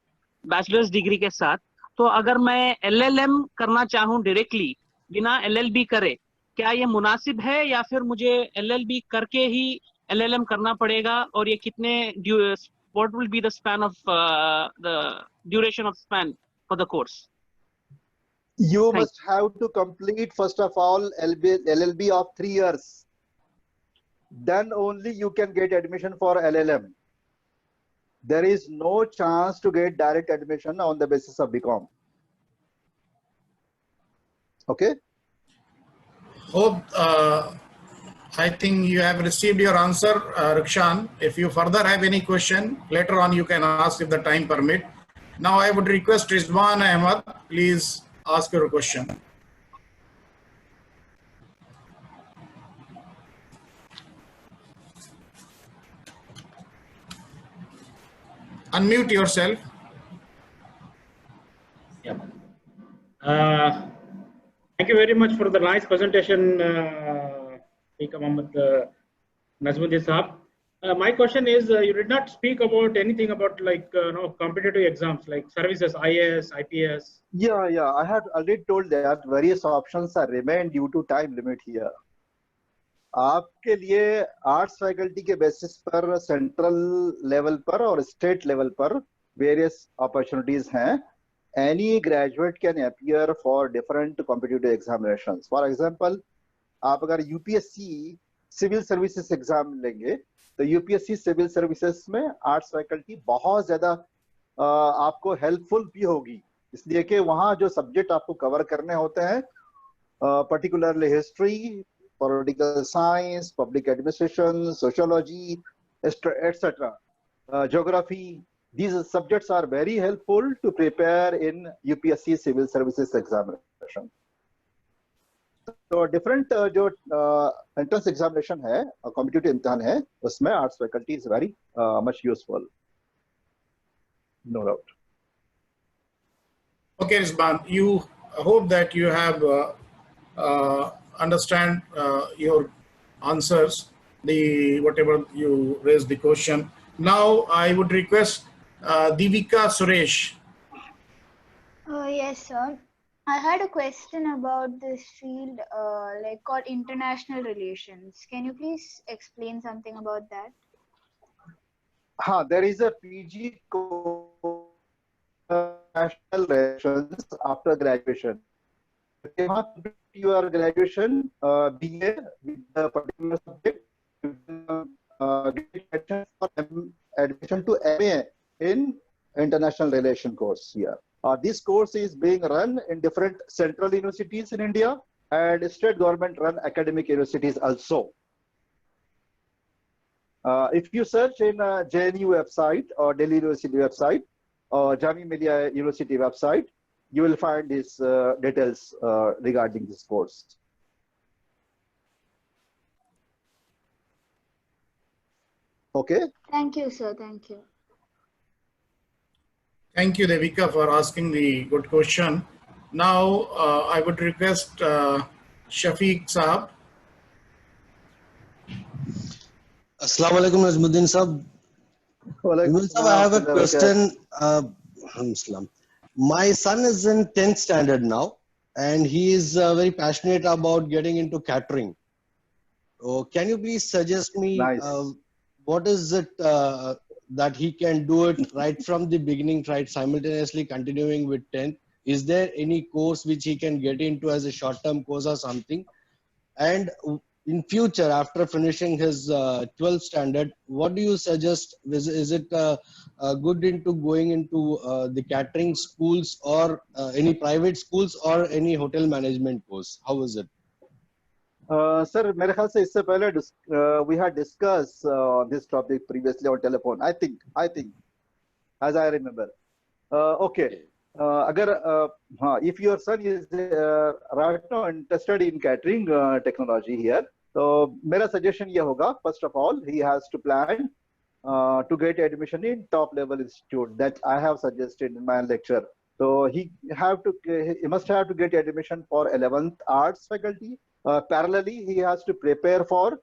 बैचलर्स डिग्री के साथ। तो अगर मैं LLM करना चाहूँ डायरेक्टली बिना LLB करे, क्या ये मुनासिब है या फिर मुझे LLB करके ही LLM करना पड़ेगा? और ये कितने what will be the span of the duration of span for the course? You must have to complete first of all LLB of 3 years. Then only you can get admission for LLM. There is no chance to get direct admission on the basis of BCom. Okay? Hope I think you have received your answer, Rukhshan. If you further have any question, later on you can ask if the time permit. Now I would request Rizwan Ahmed, please ask your question. Unmute yourself. Yeah. Thank you very much for the nice presentation, Speaker Mohammed Najmuddin Saab. My question is, you did not speak about anything about like competitive exams like services, IAS, IPS. Yeah, I had already told that various options are remain due to time limit here. आपके लिए आर्ट्स फैकल्टी के बेसिस पर सेंट्रल लेवल पर और स्टेट लेवल पर वेरियस अपॉर्चुनिटीज हैं. Any graduate can appear for different competitive examinations. For example, आप अगर यूपीएससी सिविल सर्विसेज एग्जाम लेंगे तो यूपीएससी सिविल सर्विसेज में आर्ट्स फैकल्टी बहुत ज्यादा आपको हेल्पफुल भी होगी, इसलिए कि वहाँ जो सब्जेक्ट आपको कवर करने होते हैं, particularly history, political science, public administration, sociology, etc., geography, these subjects are very helpful to prepare in UPSC civil services examination. तो डिफरेंट जो एंट्रेंस एग्जामिनेशन है, कॉम्पिटिटिव इम्तिहान है, उसमें arts faculty is very much useful, no doubt. Okay, Rizban, you hope that you have understand your answers, the whatever you raised the question. Now I would request Divika Suresh. Yes, sir. I had a question about this field, like called international relations. Can you please explain something about that? हाँ, there is a PG course, international relations after graduation. Your graduation, BA with the particular subject, admission to MA in international relation course here. This course is being run in different central universities in India and state government run academic universities also. If you search in JNU website or Delhi University website or Jamia Millia University website, you will find these details regarding this course. Okay. Thank you, sir. Thank you. Thank you, Devika, for asking the good question. Now, I would request Shafiq Saab. Assalamu alaikum, Najmuddin Saab. I have a question. My son is in 10th standard now, and he is very passionate about getting into catering. So, can you please suggest me what is it that he can do it right from the beginning, right, simultaneously continuing with 10th? Is there any course which he can get into as a short-term course or something? And in future, after finishing his 12th standard, what do you suggest? Is it good into going into the catering schools or any private schools or any hotel management course? How is it? Sir, मेरे ख्याल से इससे पहले we had discussed this topic previously on telephone. I think, as I remember. Okay. अगर if your son is right now interested in catering technology here, तो मेरा suggestion ये होगा, first of all, he has to plan to get admission in top level institute that I have suggested in my lecture. So he must have to get admission for 11th arts faculty. Parallelly, he has to prepare for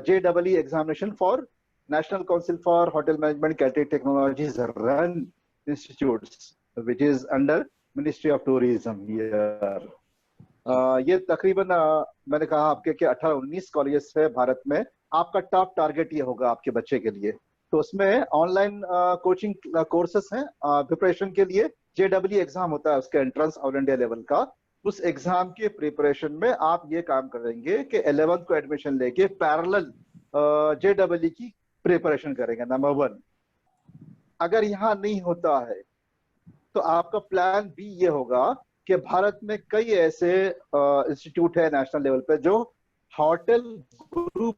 JEE examination for National Council for Hotel Management Catering Technologies run institutes, which is under Ministry of Tourism here. ये तकरीबन मैंने कहा आपके कि 18-19 कॉलेजेस है भारत में. आपका टॉप टारगेट ये होगा आपके बच्चे के लिए. तो उसमें ऑनलाइन कोचिंग कोर्सेस हैं प्रिपरेशन के लिए. JEE एग्जाम होता है उसका एंट्रेंस ऑल इंडिया लेवल का. उस एग्जाम के प्रिपरेशन में आप ये काम करेंगे कि 11th को एडमिशन लेके पैरेलल JEE की प्रिपरेशन करेंगे. नंबर 1. अगर यहाँ नहीं होता है तो आपका प्लान बी ये होगा कि भारत में कई ऐसे इंस्टीट्यूट है नेशनल लेवल पे जो होटल ग्रुप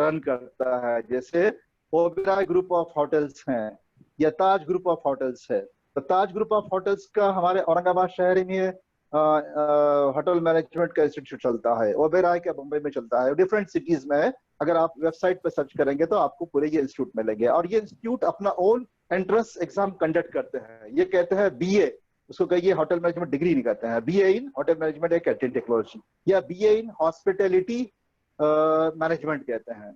रन करता है, जैसे ओबेरॉय ग्रुप ऑफ होटल्स हैं या ताज ग्रुप ऑफ होटल्स है. तो ताज ग्रुप ऑफ होटल्स का हमारे औरंगाबाद शहर में है होटल मैनेजमेंट का इंस्टीट्यूट चलता है. ओबेरॉय का मुंबई में चलता है. डिफरेंट सिटीज में अगर आप वेबसाइट पे सर्च करेंगे तो आपको पूरे ये इंस्टीट्यूट मिलेंगे. और ये इंस्टीट्यूट अपना ओन एंट्रेंस एग्जाम कंडक्ट करते हैं. ये कहते हैं BA, उसको कहिए होटल मैनेजमेंट डिग्री नहीं कहते हैं, BA in hotel management and catering technology या BA इन हॉस्पिटैलिटी मैनेजमेंट कहते हैं.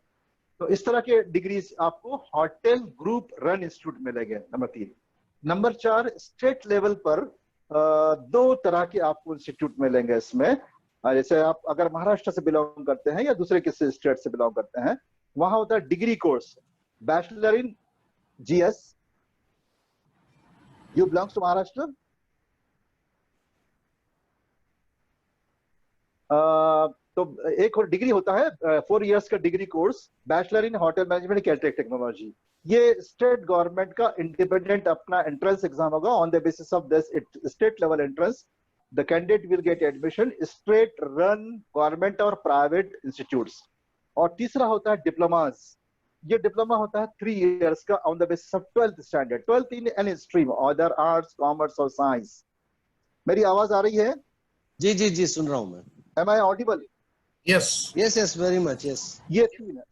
तो इस तरह के डिग्रीज आपको होटल ग्रुप रन इंस्टीट्यूट मिलेंगे। नंबर 3। नंबर 4, स्टेट लेवल पर 2 तरह के आपको इंस्टीट्यूट मिलेंगे इसमें। जैसे आप अगर महाराष्ट्र से बिलोंग करते हैं या दूसरे किसी स्टेट से बिलोंग करते हैं, वहां होता है degree course, bachelor in GS. You belongs to Maharashtra? तो एक और डिग्री होता है 4 इयर्स का degree course, bachelor in hotel management catering technology. ये स्टेट गवर्नमेंट का इंडिपेंडेंट अपना एंट्रेंस एग्जाम होगा। On the basis of this state level entrance the candidate will get admission state run government और प्राइवेट इंस्टीट्यूट्स। और तीसरा होता है डिप्लोमाज। ये डिप्लोमा होता है 3 इयर्स का on the basis of 12th standard, 12th in any stream, other arts, commerce और साइंस। मेरी आवाज आ रही है? जी जी जी, सुन रहा हूं मैं। Am I audible? Yes. Yes, yes, very much, yes. ये 3 है।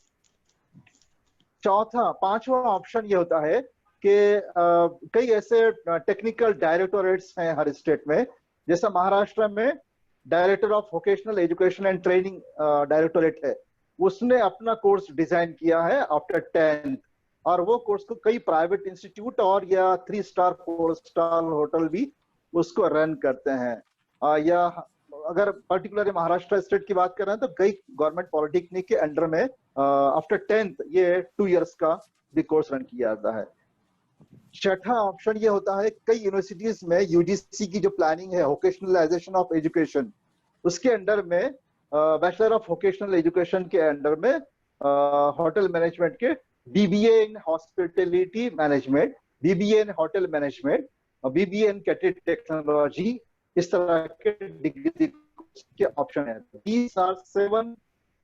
पांचवा ऑप्शन ये होता है कि कई ऐसे टेक्निकल डायरेक्टोरेट्स हैं हर स्टेट में। जैसा महाराष्ट्र में director of vocational education and training directorate है, उसने अपना कोर्स डिजाइन किया है आफ्टर 10th, और वो कोर्स को कई प्राइवेट इंस्टीट्यूट और या 3 स्टार 4 स्टार होटल भी उसको रन करते हैं। या अगर पर्टिकुलर महाराष्ट्र स्टेट की बात कर रहे हैं तो कई गवर्नमेंट पॉलिटेक्निक के अंडर में आफ्टर 10th ये 2 इयर्स का भी कोर्स रन किया जाता है। छठा ऑप्शन ये होता है कई यूनिवर्सिटीज में यूजीसी की जो प्लानिंग है वोकेशनलाइजेशन ऑफ एजुकेशन, उसके अंडर में बैचलर ऑफ वोकेशनल एजुकेशन के अंडर में होटल मैनेजमेंट के BBA in hospitality management, BBA in hotel management और बीबीए इन कैटरिंग टेक्नोलॉजी, इस तरह के डिग्री के ऑप्शन है। These are 7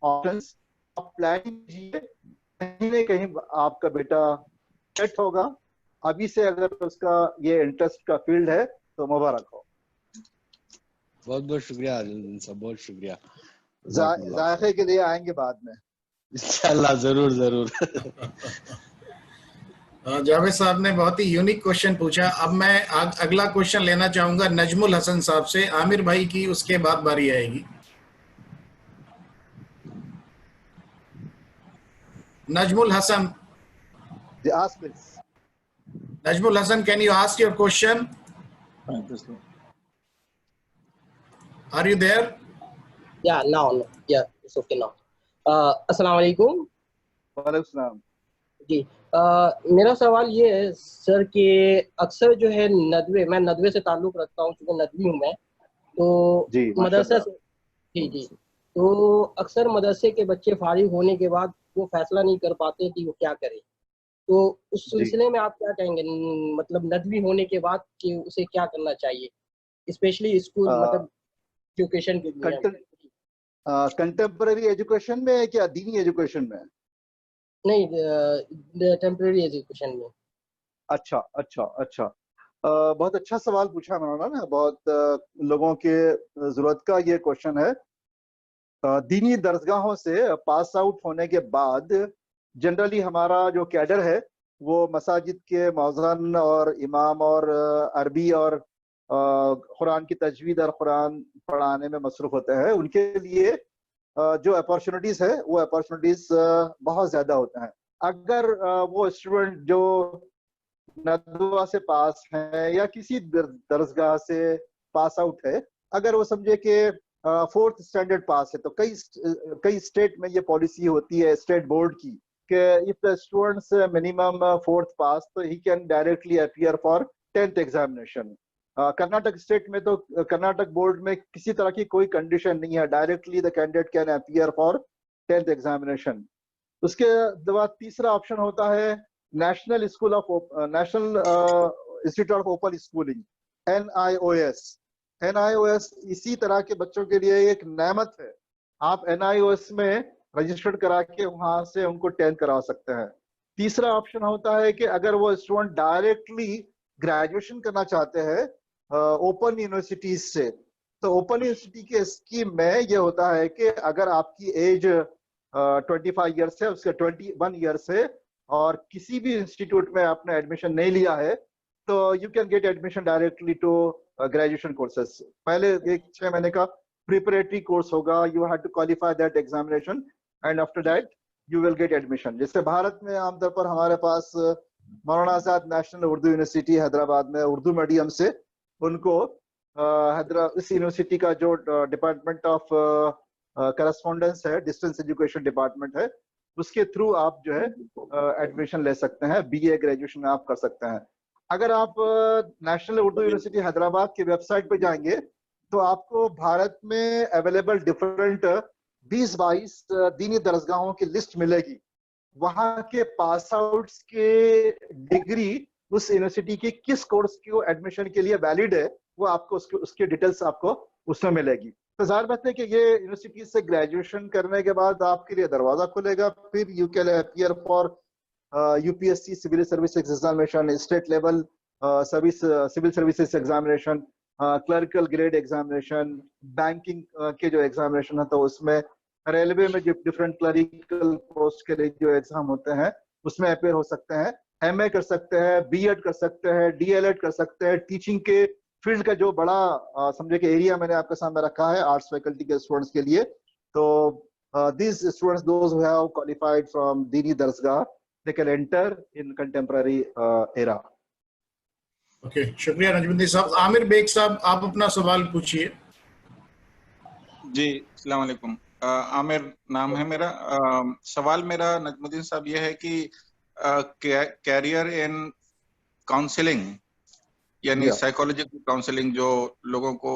options. आप प्लानिंग कीजिए, कहीं न कहीं आपका बेटा सेट होगा। अभी से अगर उसका ये इंटरेस्ट का फील्ड है तो मुबारक हो। बहुत बहुत शुक्रिया अर्जुन साहब, बहुत शुक्रिया। जायके के लिए आएंगे बाद में इंशाल्लाह, जरूर जरूर। जावेद साहब ने बहुत ही यूनिक क्वेश्चन पूछा। अब मैं अगला क्वेश्चन लेना चाहूंगा नजमुल हसन साहब से। आमिर भाई की उसके बाद बारी आएगी। Najmul Hasan, Najmul Hasan, can you ask your question? Are you there? Yeah, now. Yeah, it's okay now. अस्सलाम वालेकुम। वालेकुम सलाम। जी, मेरा सवाल ये है सर कि अक्सर जो है नदवे, मैं नदवे से ताल्लुक़ रखता हूँ क्योंकि नदवी हूँ मैं, तो मदरसा से जी तो अक्सर मदरसे के बच्चे फारिग होने के बाद वो फैसला नहीं कर पाते कि वो क्या करें। तो उस सिलसिले में आप क्या कहेंगे, मतलब नदवी होने के बाद कि उसे क्या करना चाहिए, स्पेशली स्कूल मतलब एजुकेशन के लिए? कंटेम्पररी एजुकेशन में क्या दीनी एजुकेशन में? नहीं, टेम्पररी एजुकेशन में। अच्छा। बहुत अच्छा सवाल पूछा मैंने ना, बहुत लोगों के जरूरत का ये क्वेश्चन है। दीनी दरसगाहों से पास आउट होने के बाद जनरली हमारा जो कैडर है वो मसाजिद के मौज़न और इमाम और अरबी और कुरान की तजवीद और कुरान पढ़ाने में मसरूफ होते हैं। उनके लिए जो अपॉर्चुनिटीज है वो अपॉर्चुनिटीज बहुत ज्यादा होते हैं। अगर वो स्टूडेंट जो नदवा से पास है या किसी दरसगाह से पास आउट है, अगर वो समझे कि 4th स्टैंडर्ड पास है, तो कई स्टेट में ये पॉलिसी होती है स्टेट बोर्ड की कि if the students minimum 4th पास तो he can directly appear for 10th examination. Karnataka state में तो कर्नाटक बोर्ड में किसी तरह की कोई कंडीशन नहीं है, directly the candidate can appear for 10th examination. उसके बाद तीसरा ऑप्शन होता है national institute of open schooling, NIOS इसी तरह के बच्चों के लिए एक नेमत है। आप NIOS में रजिस्टर्ड करा के वहां से उनको 10th करा सकते हैं। तीसरा ऑप्शन होता है कि अगर वो स्टूडेंट डायरेक्टली ग्रेजुएशन करना चाहते हैं ओपन यूनिवर्सिटीज से, तो ओपन यूनिवर्सिटी के स्कीम में ये होता है कि अगर आपकी एज 25 ईयर्स है, उसके 21 ईयर्स है और किसी भी इंस्टीट्यूट में आपने एडमिशन नहीं लिया है, तो you can get admission directly to graduation courses. पहले एक 6 महीने का प्रिपरेटरी कोर्स होगा, you have to qualify that examination and after that you will get admission. जैसे भारत में आमतौर पर हमारे पास मौलाना आजाद नेशनल उर्दू यूनिवर्सिटी हैदराबाद में उर्दू मीडियम से उनको इस यूनिवर्सिटी का जो डिपार्टमेंट ऑफ करस्पॉन्डेंस है, डिस्टेंस एजुकेशन डिपार्टमेंट है, उसके थ्रू आप जो है एडमिशन ले सकते हैं, बीए ग्रेजुएशन आप कर सकते हैं। अगर आप नेशनल उर्दू यूनिवर्सिटी हैदराबाद की वेबसाइट पे जाएंगे तो आपको भारत में अवेलेबल डिफरेंट 20-22 दीनी दरसगाहों की लिस्ट मिलेगी। वहां के पास आउट्स के डिग्री उस यूनिवर्सिटी की किस कोर्स को एडमिशन के लिए वैलिड है, वो आपको उसकी डिटेल्स आपको उसमें मिलेगी। तो जाहिर बात है कि ये यूनिवर्सिटी से ग्रेजुएशन करने के बाद आपके लिए दरवाजा खुलेगा। फिर you can appear for UPSC civil service examination, state level civil services examination, clerical grade examination, banking के जो एग्जामिनेशन है, तो उसमें रेलवे में जो डिफरेंट क्लरिकल पोस्ट के लिए जो एग्जाम होते हैं उसमें अपीयर हो सकते हैं। एमए कर सकते हैं, बीएड कर सकते हैं, डीएलएड कर सकते हैं। टीचिंग के फील्ड का जो बड़ा समझे कि एरिया मैंने आपके सामने रखा है आर्ट्स फैकल्टी के स्टूडेंट्स के लिए, तो these students, those who have qualified from Dini Darsgah, they can enter in contemporary era. Okay, शुक्रिया नजमुद्दीन साहब। आमिर बेग साहब, आप अपना सवाल पूछिए। जी, अस्सलाम वालेकुम। आमिर नाम है मेरा। सवाल मेरा नजमुद्दीन साहब ये है कि कैरियर इन काउंसलिंग यानी साइकोलॉजिकल काउंसलिंग, जो लोगों को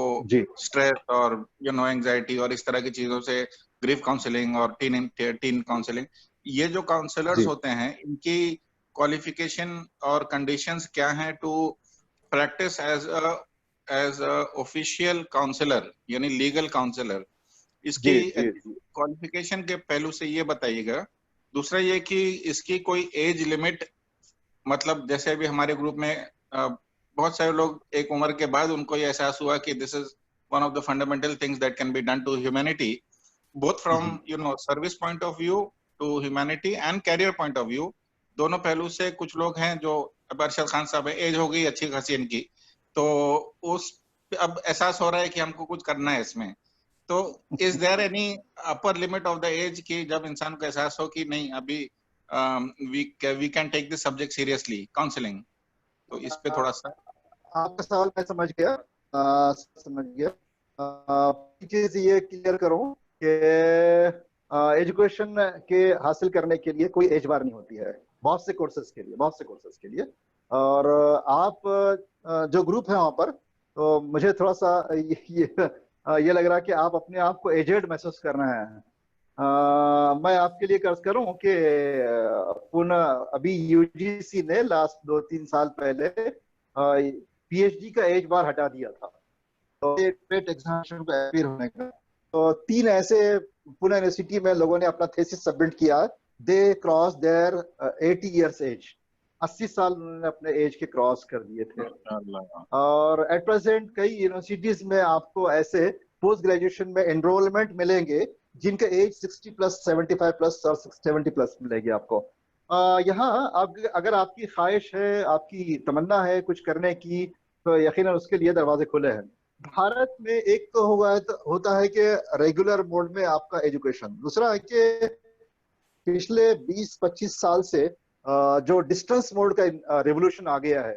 स्ट्रेस और एंजाइटी और इस तरह की चीजों से, ग्रीफ काउंसलिंग और टीन काउंसलिंग, ये जो काउंसलर्स होते हैं इनकी क्वालिफिकेशन और कंडीशंस क्या हैं to practice as a official counsellor यानी लीगल काउंसलर? इसकी क्वालिफिकेशन के पहलू से ये बताइएगा। दूसरा ये कि इसकी कोई एज लिमिट, मतलब जैसे अभी हमारे ग्रुप में बहुत सारे लोग एक उम्र के बाद उनको ये एहसास हुआ कि this is one of the fundamental things that can be done to humanity, both from service point of view to humanity and career point of view. दोनों पहलू से कुछ लोग हैं जो, अब अरशद खान साहब है, एज हो गई अच्छी खासी इनकी, तो उस अब एहसास हो रहा है कि हमको कुछ करना है इसमें। तो is there any upper limit of the age कि जब इंसान को एहसास हो कि नहीं अभी we can take this subject seriously, counselling? तो इस पे थोड़ा सा आपका सवाल मैं समझ गया। चीज ये क्लियर करूं कि एजुकेशन के हासिल करने के लिए कोई एज बार नहीं होती है, बहुत से कोर्सेज के लिए। और आप जो ग्रुप है वहां पर, तो मुझे थोड़ा सा ये लग रहा है कि आप अपने आप को एजेड महसूस कर रहे हैं। मैं आपके लिए कर्ज करूं कि पुनः अभी यूजीसी ने लास्ट 2-3 साल पहले पीएचडी का एज बार हटा दिया था, तो पेट एग्जामिनेशन को अपीयर होने का। तो 3 ऐसे पुणे यूनिवर्सिटी में लोगों ने अपना थीसिस सबमिट किया, they cross their 80 years age, 80 साल उन्होंने अपने एज के क्रॉस कर दिए थे। और एट प्रेजेंट कई यूनिवर्सिटीज में आपको ऐसे पोस्ट ग्रेजुएशन में एनरोलमेंट मिलेंगे जिनका एज 60 प्लस, 75 प्लस और 70 प्लस मिलेगी आपको। यहाँ अगर आपकी ख्वाहिश है, आपकी तमन्ना है कुछ करने की, तो यकीनन उसके लिए दरवाजे खुले हैं। भारत में एक तो होता है कि रेगुलर मोड में आपका एजुकेशन, दूसरा है कि पिछले 20-25 साल से जो डिस्टेंस मोड का रेवोल्यूशन आ गया है,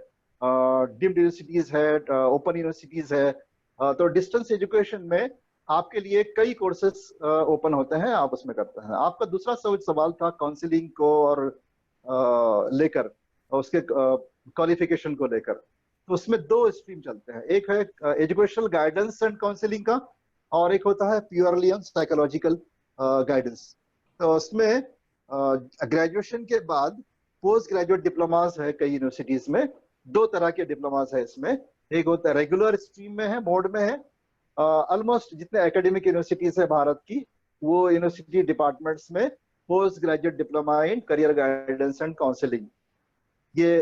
डीम्ड यूनिवर्सिटीज है, ओपन यूनिवर्सिटीज है, तो डिस्टेंस एजुकेशन में आपके लिए कई कोर्सेस ओपन होते हैं, आप उसमें करते हैं। आपका दूसरा सवाल था काउंसलिंग को और लेकर, उसके क्वालिफिकेशन को लेकर, तो उसमें 2 स्ट्रीम चलते हैं। एक है एजुकेशनल गाइडेंस एंड काउंसलिंग का, और एक होता है प्योरली ऑन साइकोलॉजिकल गाइडेंस। तो उसमें ग्रेजुएशन के बाद पोस्ट ग्रेजुएट डिप्लोमास है कई यूनिवर्सिटीज में, 2 तरह के डिप्लोमास है इसमें। एक होता है रेगुलर स्ट्रीम में है, मोड में है, ऑलमोस्ट जितने एकेडमिक यूनिवर्सिटीज है भारत की, वो यूनिवर्सिटी डिपार्टमेंट्स में post graduate diploma in career guidance and counselling, ये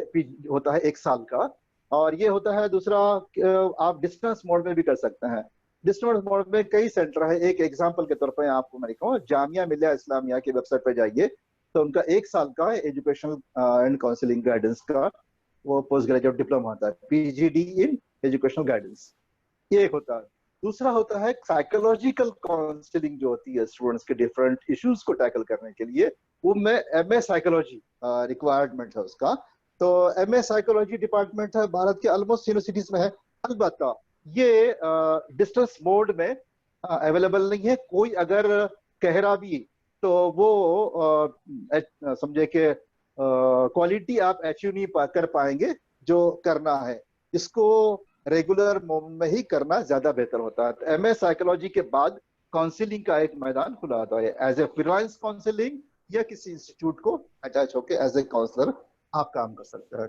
होता है 1 साल का। और ये होता है दूसरा, आप डिस्टेंस मोड में भी कर सकते हैं। डिस्टेंस मोड में कई सेंटर है। एक एग्जांपल के तौर पर आपको मैं कहूँ, जामिया मिलिया इस्लामिया की वेबसाइट पर जाइए, तो उनका 1 साल का एजुकेशनल एंड काउंसलिंग गाइडेंस का वो पोस्ट ग्रेजुएट डिप्लोमा होता है, पीजीडी इन एजुकेशनल गाइडेंस, ये एक होता है। दूसरा होता है साइकोलॉजिकल काउंसलिंग जो होती है स्टूडेंट्स के डिफरेंट इश्यूज को टैकल करने के लिए, वो में एमए साइकोलॉजी रिक्वायरमेंट है उसका। तो एमए साइकोलॉजी डिपार्टमेंट है भारत के ऑलमोस्ट यूनिवर्सिटीज में है। अलबत्ता ये डिस्टेंस मोड में अवेलेबल नहीं है। कोई अगर कह रहा भी तो वो समझे कि क्वालिटी आप अचीव नहीं कर पाएंगे जो करना है। इसको रेगुलर मोड में ही करना ज्यादा बेहतर होता है। तो एमए साइकोलॉजी के बाद काउंसलिंग का एक मैदान खुला होता है, एज ए फ्रीलांस काउंसलिंग या किसी इंस्टीट्यूट को अटैच होकर एज ए काउंसलर आप काम कर सकते हैं।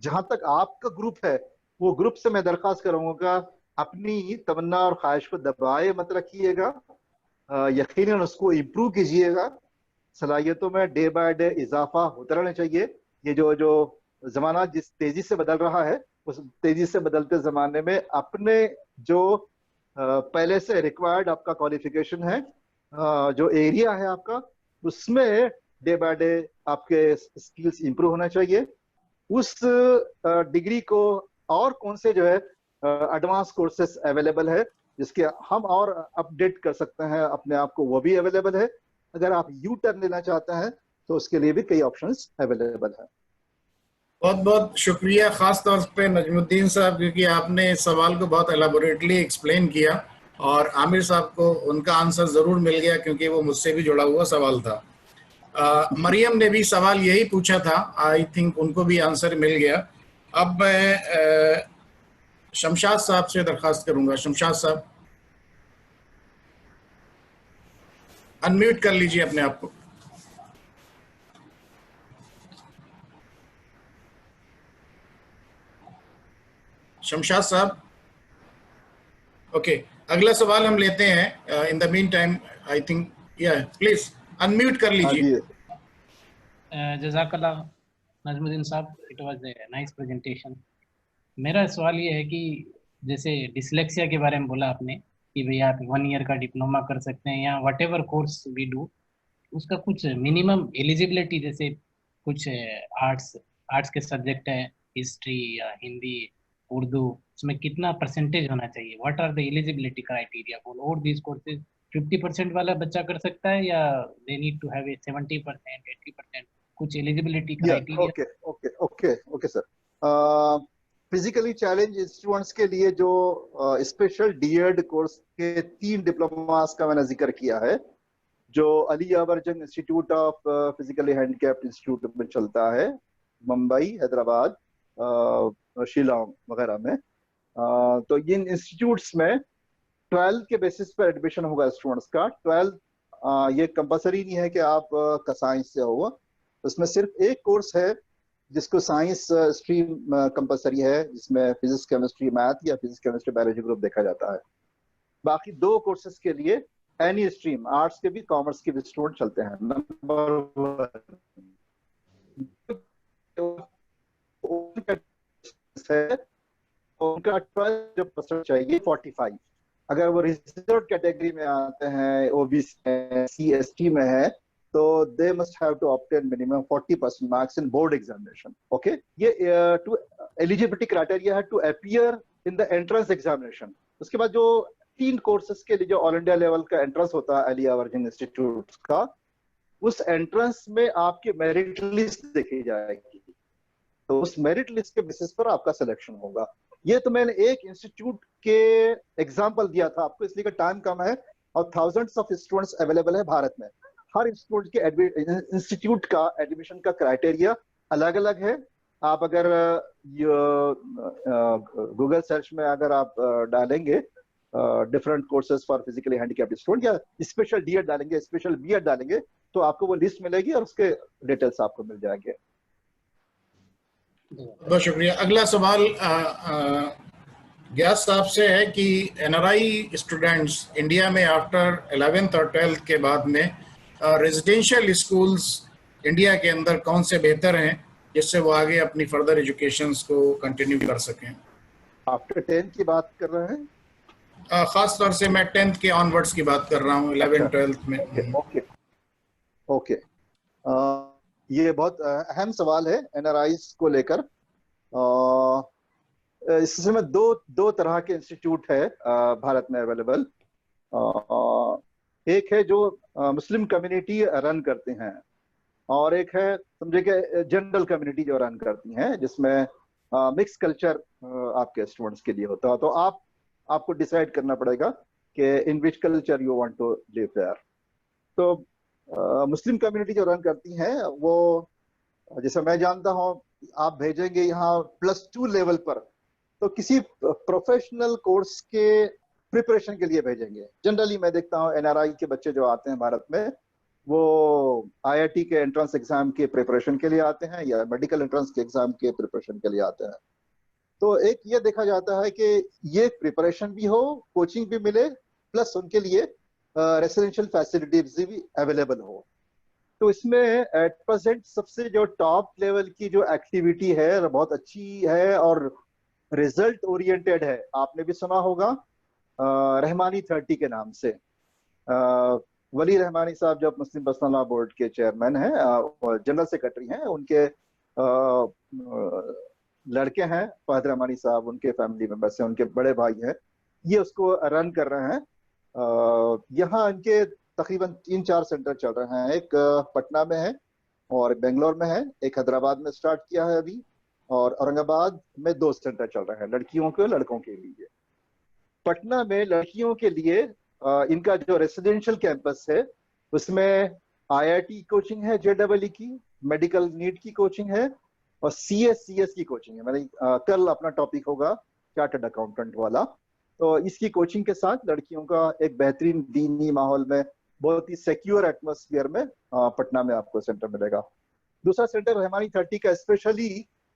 जहां तक आपका ग्रुप है, वो ग्रुप से मैं दरख्वास्त करूंगा अपनी तमन्ना और ख्वाहिश को दबाए मत रखिएगा, यकीनन उसको इम्प्रूव कीजिएगा। सलाहियतों में डे बाय डे इजाफा होता रहना चाहिए। ये जो जमाना जिस तेजी से बदल रहा है, उस तेजी से बदलते जमाने में अपने जो पहले से रिक्वायर्ड आपका क्वालिफिकेशन है, जो एरिया है आपका, उसमें डे बाय डे आपके स्किल्स इंप्रूव होना चाहिए। उस डिग्री को और कौन से जो है एडवांस कोर्सेस अवेलेबल है जिसके हम और अपडेट कर सकते हैं अपने आप को, वो भी अवेलेबल है। अगर आप यू टर्न लेना चाहते हैं तो उसके लिए भी कई ऑप्शंस अवेलेबल है। बहुत बहुत शुक्रिया, खास तौर पे नजमुद्दीन साहब, क्योंकि आपने इस सवाल को बहुत एलाबोरेटली एक्सप्लेन किया और आमिर साहब को उनका आंसर जरूर मिल गया क्योंकि वो मुझसे भी जुड़ा हुआ सवाल था। मरियम ने भी सवाल यही पूछा था, आई थिंक उनको भी आंसर मिल गया। अब मैं शमशाद साहब से दरखास्त करूंगा। शमशाद साहब, अनम्यूट कर लीजिए अपने आप को। शमशाद साहब, ओके, अगला सवाल हम लेते हैं। In the mean time I think please unmute कर लीजिए। जज़ाकल्लाह नजमुद्दीन साहब, it was a nice presentation. मेरा सवाल ये है कि जैसे डिसलेक्सिया के बारे में बोला आपने कि भैया आप 1 ईयर का डिप्लोमा कर सकते हैं या whatever course we do, उसका कुछ मिनिमम एलिजिबिलिटी, जैसे कुछ आर्ट्स के सब्जेक्ट है, हिस्ट्री या हिंदी, उर्दू, उसमें कितना परसेंटेज होना चाहिए? What are the eligibility criteria for all these courses? 50% वाला बच्चा कर सकता है या they need to have a 70%, 80%? कुछ eligibility criteria? Okay okay okay okay sir. Physically challenge students के लिए जो स्पेशल डीएड कोर्स के 3 डिप्लोमास का मैंने जिक्र किया है, जो अली यावर जंग institute of physically handicapped institute में चलता है, मुंबई, हैदराबाद, शिलांग वगैरह में। तो इन इंस्टीट्यूट्स में 12 के बेसिस पर एडमिशन होगा स्टूडेंट्स का। 12 ये कंपलसरी नहीं है कि आप का साइंस से होगा, उसमें सिर्फ एक कोर्स है जिसको साइंस स्ट्रीम कंपलसरी है, जिसमें फिजिक्स केमिस्ट्री मैथ या फिजिक्स केमिस्ट्री बायोलॉजी ग्रुप देखा जाता है। बाकी 2 कोर्सेज के लिए एनी स्ट्रीम, आर्ट्स के भी कॉमर्स के भी स्टूडेंट चलते हैं। नंबर 1 उनका 12% चाहिए 45। अगर वो रिजर्व कैटेगरी में आते हैं, ओबीसी में, सीएसटी में है, तो they must have to obtain minimum 40% marks in board examination. Okay, ये टू एलिजिबिलिटी क्राइटेरिया है to appear in the entrance examination. उसके बाद जो 3 कोर्सेज के लिए जो ऑल इंडिया लेवल का एंट्रेंस होता है अली यावर जंग इंस्टीट्यूट का, उस एंट्रेंस में आपकी मेरिट लिस्ट देखी जाएगी, तो उस मेरिट लिस्ट के बेसिस पर आपका सिलेक्शन होगा। ये तो मैंने एक इंस्टीट्यूट के एग्जांपल दिया था आपको, इसलिए का टाइम कम है और थाउजेंड्स ऑफ स्टूडेंट्स अवेलेबल है भारत में। हर इंस्टीट्यूट का एडमिशन का क्राइटेरिया अलग अलग है। आप अगर गूगल सर्च में अगर आप डालेंगे different courses for physically handicapped student या स्पेशल डीएड डालेंगे, स्पेशल बीएड डालेंगे, तो आपको वो लिस्ट मिलेगी और उसके डिटेल्स आपको मिल जाएंगे। बहुत शुक्रिया। अगला सवाल ग्यास साहब से है कि एनआरआई स्टूडेंट्स इंडिया में आफ्टर 11th और 12th के बाद में रेजिडेंशियल स्कूल्स इंडिया के अंदर कौन से बेहतर हैं जिससे वो आगे अपनी फर्दर एजुकेशंस को कंटिन्यू कर सकें? आफ्टर 10th की बात कर रहे हैं? खास तौर से मैं 10th के ऑनवर्ड्स की बात कर रहा हूँ, 11th 12th में। ओके, ये बहुत अहम सवाल है एनआरआईज को लेकर। इस समय दो तरह के इंस्टीट्यूट है भारत में अवेलेबल। एक है जो मुस्लिम कम्युनिटी रन करते हैं, और एक है समझे कि जनरल कम्युनिटी जो रन करती हैं, जिसमें मिक्स कल्चर आपके स्टूडेंट्स के लिए होता है। तो आपको डिसाइड करना पड़ेगा कि in which culture you want to live there. तो मुस्लिम कम्युनिटी जो रन करती हैं वो, जैसे मैं जानता हूँ, आप भेजेंगे यहाँ +2 लेवल पर, तो किसी प्रोफेशनल कोर्स के प्रिपरेशन के लिए भेजेंगे। जनरली मैं देखता हूँ NRI के बच्चे जो आते हैं भारत में, वो IIT के एंट्रेंस एग्जाम के प्रिपरेशन के लिए आते हैं या मेडिकल एंट्रेंस के एग्जाम के प्रिपरेशन के लिए आते हैं। तो एक ये देखा जाता है कि ये प्रिपरेशन भी हो, कोचिंग भी मिले, प्लस उनके लिए रेसिडेंशियल फैसिलिटीज भी अवेलेबल हो। तो इसमें एट प्रेजेंट सबसे जो टॉप लेवल की जो एक्टिविटी है बहुत अच्छी है और रिजल्ट ओरिएंटेड है, आपने भी सुना होगा रहमानी 30 के नाम से। वली रहमानी साहब जो मुस्लिम पर्सनल लॉ बोर्ड के चेयरमैन हैं, जनरल सेक्रेटरी हैं, उनके लड़के हैं फहद रहमानी साहब, उनके फैमिली मेंबर्स हैं, उनके बड़े भाई हैं, ये उसको रन कर रहे हैं। यहाँ इनके तकरीबन 3-4 सेंटर चल रहे हैं। एक पटना में है और बेंगलोर में है, एक हैदराबाद में स्टार्ट किया है अभी, और औरंगाबाद में 2 सेंटर चल रहे हैं लड़कियों के लड़कों के लिए। पटना में लड़कियों के लिए इनका जो रेसिडेंशियल कैंपस है उसमें IIT कोचिंग है, JEE की, मेडिकल नीट की कोचिंग है, और CS की कोचिंग है। मैंने कल अपना टॉपिक होगा चार्टर्ड अकाउंटेंट वाला, तो इसकी कोचिंग के साथ लड़कियों का एक बेहतरीन दीनी माहौल में, बहुत ही सिक्योर एटमॉस्फेयर में पटना में आपको सेंटर मिलेगा। दूसरा सेंटर रहमानी 30 का स्पेशली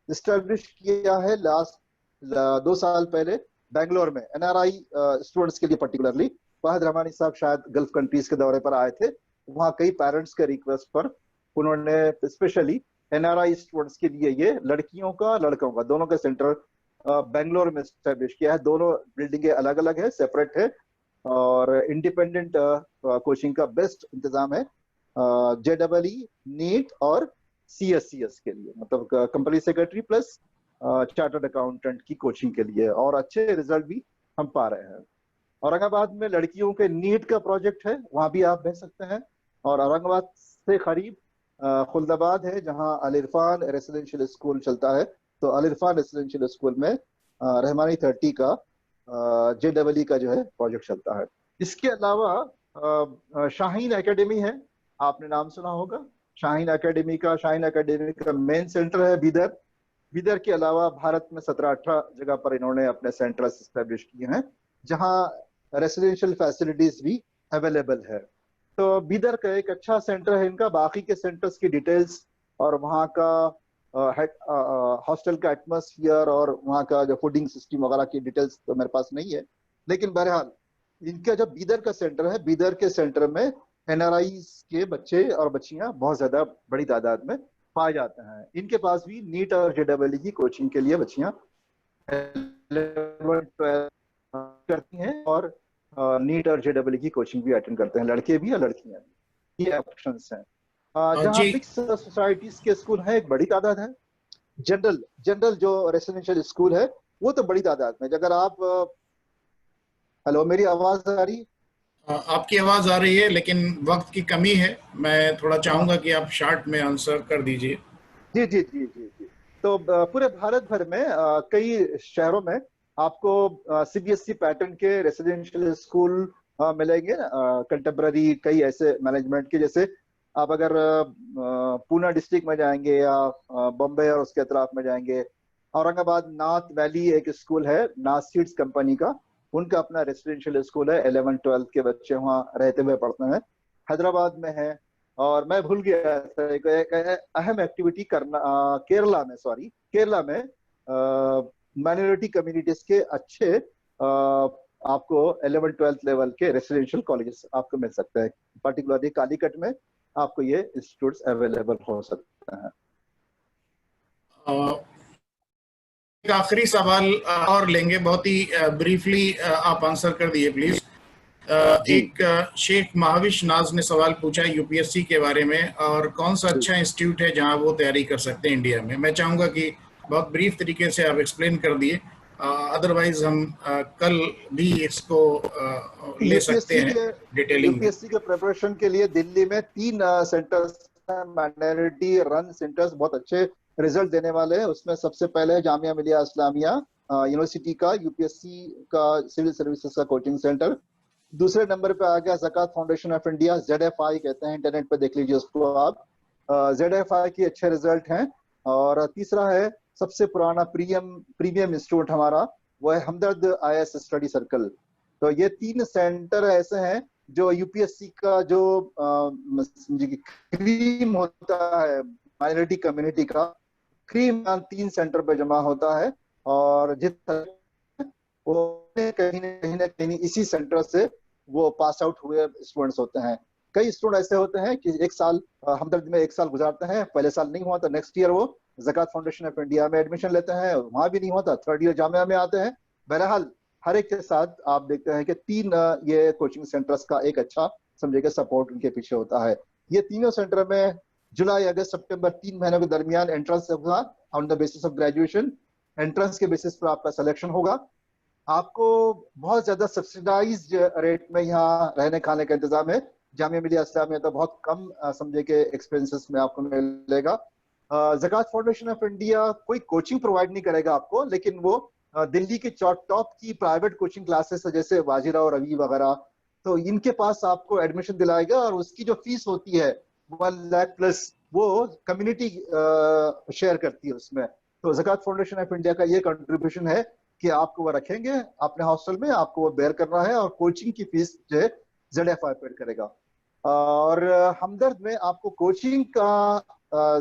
एस्टेब्लिश किया है लास्ट 2 साल पहले बेंगलोर में NRI स्टूडेंट्स के लिए। पर्टिकुलरली फहद रहमानी साहब शायद गल्फ कंट्रीज के दौरे पर आए थे, वहाँ कई पेरेंट्स के रिक्वेस्ट पर उन्होंने स्पेशली NRI स्टूडेंट्स के लिए ये लड़कियों का लड़कों का दोनों का सेंटर बेंगलोर में स्टैब्लिश किया है। दोनों बिल्डिंगें अलग अलग है, सेपरेट है, और इंडिपेंडेंट कोचिंग का बेस्ट इंतजाम है JEE, नीट और CS के लिए, मतलब company secretary plus chartered accountant की कोचिंग के लिए, और अच्छे रिजल्ट भी हम पा रहे हैं। औरंगाबाद में लड़कियों के नीट का प्रोजेक्ट है, वहां भी आप भेज सकते हैं। और औरंगाबाद से करीब खुलदाबाद है, जहां अल इरफान रेसिडेंशियल स्कूल चलता है, तो अल इरफान रेसिडेंशियल स्कूल में रहमानी 30 का JEE का जो है प्रोजेक्ट चलता है। इसके अलावा शाहीन एकेडमी है, आपने नाम सुना होगा शाहीन एकेडमी का मेन सेंटर है बीदर के अलावा भारत में 17-18 जगह पर इन्होंने अपने सेंटर्स एस्टेब्लिश किए हैं, जहां रेसिडेंशियल फैसिलिटीज भी अवेलेबल है। तो बीदर का एक अच्छा सेंटर है इनका। बाकी के सेंटर्स की डिटेल्स और वहाँ का हॉस्टल का एटमॉस्फेयर और वहाँ का जो फूडिंग सिस्टम वगैरह की डिटेल्स तो मेरे पास नहीं है, लेकिन बहरहाल इनका जो बीदर का सेंटर है, बीदर के सेंटर में NRI के बच्चे और बच्चियां बहुत ज्यादा बड़ी तादाद में पाए जाते हैं। इनके पास भी नीट और JEE की कोचिंग के लिए बच्चियां 11-12 करती हैं, और नीट और JEE की कोचिंग भी अटेंड करते हैं, लड़के भी और लड़कियां भी। ये ऑप्शंस हैं। जहाँ मिक्स सोसाइटीज के स्कूल हैं एक बड़ी तादाद है। जनरल जो रेसिडेंशियल स्कूल है वो तो बड़ी तादाद में। अगर आप हेलो, मेरी आवाज आ रही? आपकी आवाज आ रही है, लेकिन वक्त की कमी है, मैं थोड़ा चाहूंगा कि आप शॉर्ट में आंसर कर दीजिए। जी जी जी जी जी। तो पूरे भारत भर में कई शहरों में आपको CBSE पैटर्न के रेसिडेंशियल स्कूल मिलेंगे, कंटेम्पररी कई ऐसे मैनेजमेंट के। जैसे आप अगर पूना डिस्ट्रिक्ट में जाएंगे या बॉम्बे और उसके अतराफ में जाएंगे, औरंगाबाद नॉर्थ वैली एक स्कूल है नाज सीड्स कंपनी का, उनका अपना रेसिडेंशियल स्कूल है, 11-12 के बच्चे वहाँ रहते हुए पढ़ते हैं। हैदराबाद में है, और मैं भूल गया था एक अहम एक्टिविटी करना केरला में माइनॉरिटी कम्युनिटीज के अच्छे आपको 11-12 लेवल के रेसिडेंशियल कॉलेजेस आपको मिल सकते हैं। पर्टिकुलरली कालीकट में आपको ये इंस्टीट्यूट्स अवेलेबल हो सकते हैं। एक आखिरी सवाल और लेंगे, बहुत ही ब्रीफली आप आंसर कर दिए प्लीज। एक शेख महाविश नाज ने सवाल पूछा UPSC के बारे में, और कौन सा अच्छा इंस्टीट्यूट है जहां वो तैयारी कर सकते हैं इंडिया में। मैं चाहूंगा कि बहुत ब्रीफ तरीके से आप एक्सप्लेन कर दिए, अदरवाइज हम कल भी इसको ले सकते हैं डिटेलिंग में। यूपीएससी के प्रिपरेशन के लिए दिल्ली में 3 सेंटर्स माइनॉरिटी रन सेंटर्स बहुत अच्छे रिजल्ट देने वाले हैं। उसमें सबसे पहले जामिया मिलिया इस्लामिया यूनिवर्सिटी का यूपीएससी का सिविल सर्विसेज का कोचिंग सेंटर। दूसरे नंबर पे आ गया ज़कात फाउंडेशन ऑफ इंडिया, ZFI कहते हैं, इंटरनेट पे देख लीजिए उसको आप। ZFI की अच्छे रिजल्ट हैं। और तीसरा है सबसे पुराना प्रीमियम इंस्टीट्यूट हमारा, वो है हमदर्द IAS स्टडी सर्कल। तो ये 3 सेंटर ऐसे हैं जो यूपीएससी का जो क्रीम होता है माइनॉरिटी कम्युनिटी का, क्रीम 3 सेंटर पे जमा होता है। और जितना वो कहीं न कहीं इसी सेंटर से वो पास आउट हुए स्टूडेंट्स होते हैं। कई स्टूडेंट ऐसे होते हैं कि 1 साल हमदर्द में 1 साल गुजारते हैं, पहले साल नहीं हुआ तो नेक्स्ट ईयर वो ज़कात फाउंडेशन ऑफ इंडिया में एडमिशन लेते हैं, वहां भी नहीं होता, 3rd ईयर जामिया में आते हैं। बहरहाल हर एक के साथ आप देखते हैं कि 3 ये कोचिंग सेंटर्स का एक अच्छा समझिए सपोर्ट उनके पीछे होता है। ये तीनों सेंटर में जुलाई, अगस्त, सितंबर 3 महीनों के दरमियान एंट्रेंस होगा on the basis of graduation. Entrance के बेसिस पर आपका सिलेक्शन होगा। आपको बहुत ज्यादा सब्सिडाइज्ड रेट में यहाँ रहने खाने का इंतजाम है। जामिया मिलिया इस्लामिया तो बहुत कम समझे के एक्सपेंसेस में आपको मिलेगा। ज़कात फाउंडेशन ऑफ इंडिया कोई कोचिंग प्रोवाइड नहीं करेगा आपको, लेकिन वो दिल्ली के टॉप की प्राइवेट कोचिंग क्लासेस जैसे वाजिरा और रवि वगैरह, तो इनके पास आपको एडमिशन दिलाएगा। और उसकी जो फीस होती है 1 लाख प्लस, वो कम्युनिटी शेयर करती है उसमें। तो ज़कात फाउंडेशन ऑफ इंडिया का ये कंट्रीब्यूशन है कि आपको वो रखेंगे अपने हॉस्टल में, आपको वो बेयर करना है, और कोचिंग की फीस जो है ZFI पेड करेगा। और हमदर्द में आपको कोचिंग का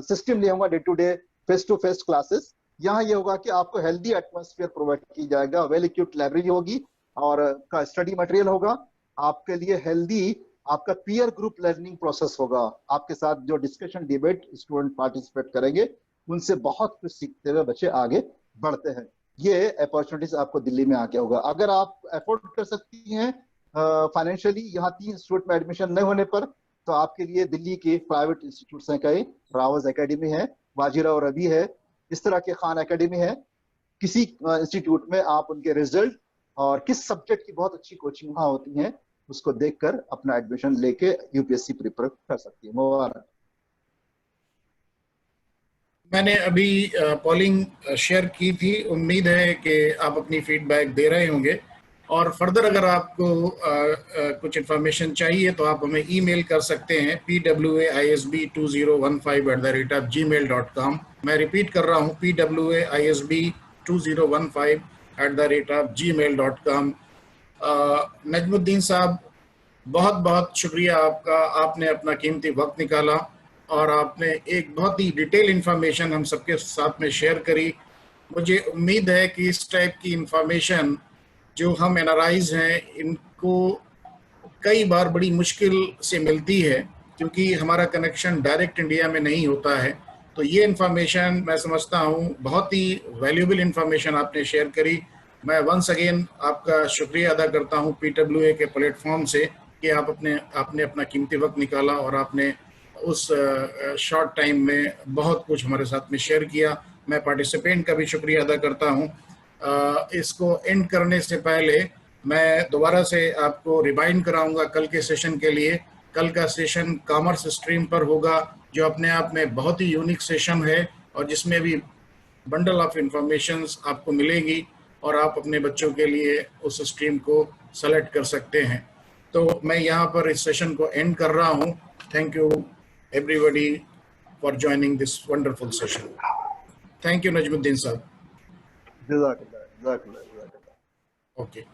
सिस्टम नहीं होगा, day to day face to face classes. यहाँ ये होगा कि आपको हेल्दी एटमॉस्फेयर प्रोवाइड की जाएगा, वेल इक्विप्ड लाइब्रेरी होगी और का स्टडी मटेरियल होगा आपके लिए हेल्दी। आपका पीयर ग्रुप लर्निंग प्रोसेस होगा, आपके साथ जो डिस्कशन डिबेट स्टूडेंट पार्टिसिपेट करेंगे, उनसे बहुत कुछ सीखते हुए बच्चे आगे बढ़ते हैं। ये अपॉर्चुनिटीज आपको दिल्ली में आके होगा। अगर आप अफोर्ड कर सकती हैं फाइनेंशियली यहाँ 3 इंस्टीट्यूट में एडमिशन न होने पर, तो आपके लिए दिल्ली के प्राइवेट इंस्टीट्यूट्स हैं, कई रावज एकेडमी है, वाजिरा और रवि है, इस तरह के खान एकेडमी है। किसी इंस्टीट्यूट में आप उनके रिजल्ट और किस सब्जेक्ट की बहुत अच्छी कोचिंग वहाँ होती है उसको देखकर अपना एडमिशन लेके यूपीएससी प्रिपेयर कर सकती है। मुबारक। मैंने अभी पोलिंग शेयर की थी, उम्मीद है कि आप अपनी फीडबैक दे रहे होंगे। और फर्दर अगर आपको कुछ इन्फॉर्मेशन चाहिए तो आप हमें ईमेल कर सकते हैं pwaisb2015@gmail.com। मैं रिपीट कर रहा हूँ, pwaisb2015@gmail.com। नजमुद्दीन साहब, बहुत बहुत शुक्रिया आपका, आपने अपना कीमती वक्त निकाला और आपने एक बहुत ही डिटेल इंफॉर्मेशन हम सबके साथ में शेयर करी। मुझे उम्मीद है कि इस टाइप की इंफॉर्मेशन जो हम एनालाइज हैं, इनको कई बार बड़ी मुश्किल से मिलती है क्योंकि हमारा कनेक्शन डायरेक्ट इंडिया में नहीं होता है। तो ये इंफॉर्मेशन मैं समझता हूँ बहुत ही वैल्यूएबल इंफॉर्मेशन आपने शेयर करी। मैं वंस अगेन आपका शुक्रिया अदा करता हूँ PWA के प्लेटफॉर्म से कि आपने अपना कीमती वक्त निकाला और आपने उस शॉर्ट टाइम में बहुत कुछ हमारे साथ में शेयर किया। मैं पार्टिसिपेंट का भी शुक्रिया अदा करता हूँ। इसको एंड करने से पहले मैं दोबारा से आपको रिमाइंड कराऊंगा कल के सेशन के लिए। कल का सेशन कॉमर्स स्ट्रीम पर होगा, जो अपने आप में बहुत ही यूनिक सेशन है और जिसमें भी बंडल ऑफ इंफॉर्मेशंस आपको मिलेगी और आप अपने बच्चों के लिए उस स्ट्रीम को सेलेक्ट कर सकते हैं। तो मैं यहाँ पर इस सेशन को एंड कर रहा हूँ। Thank you everybody for joining this wonderful session. Thank you, Najmuddin sir. Jazakallah. Okay.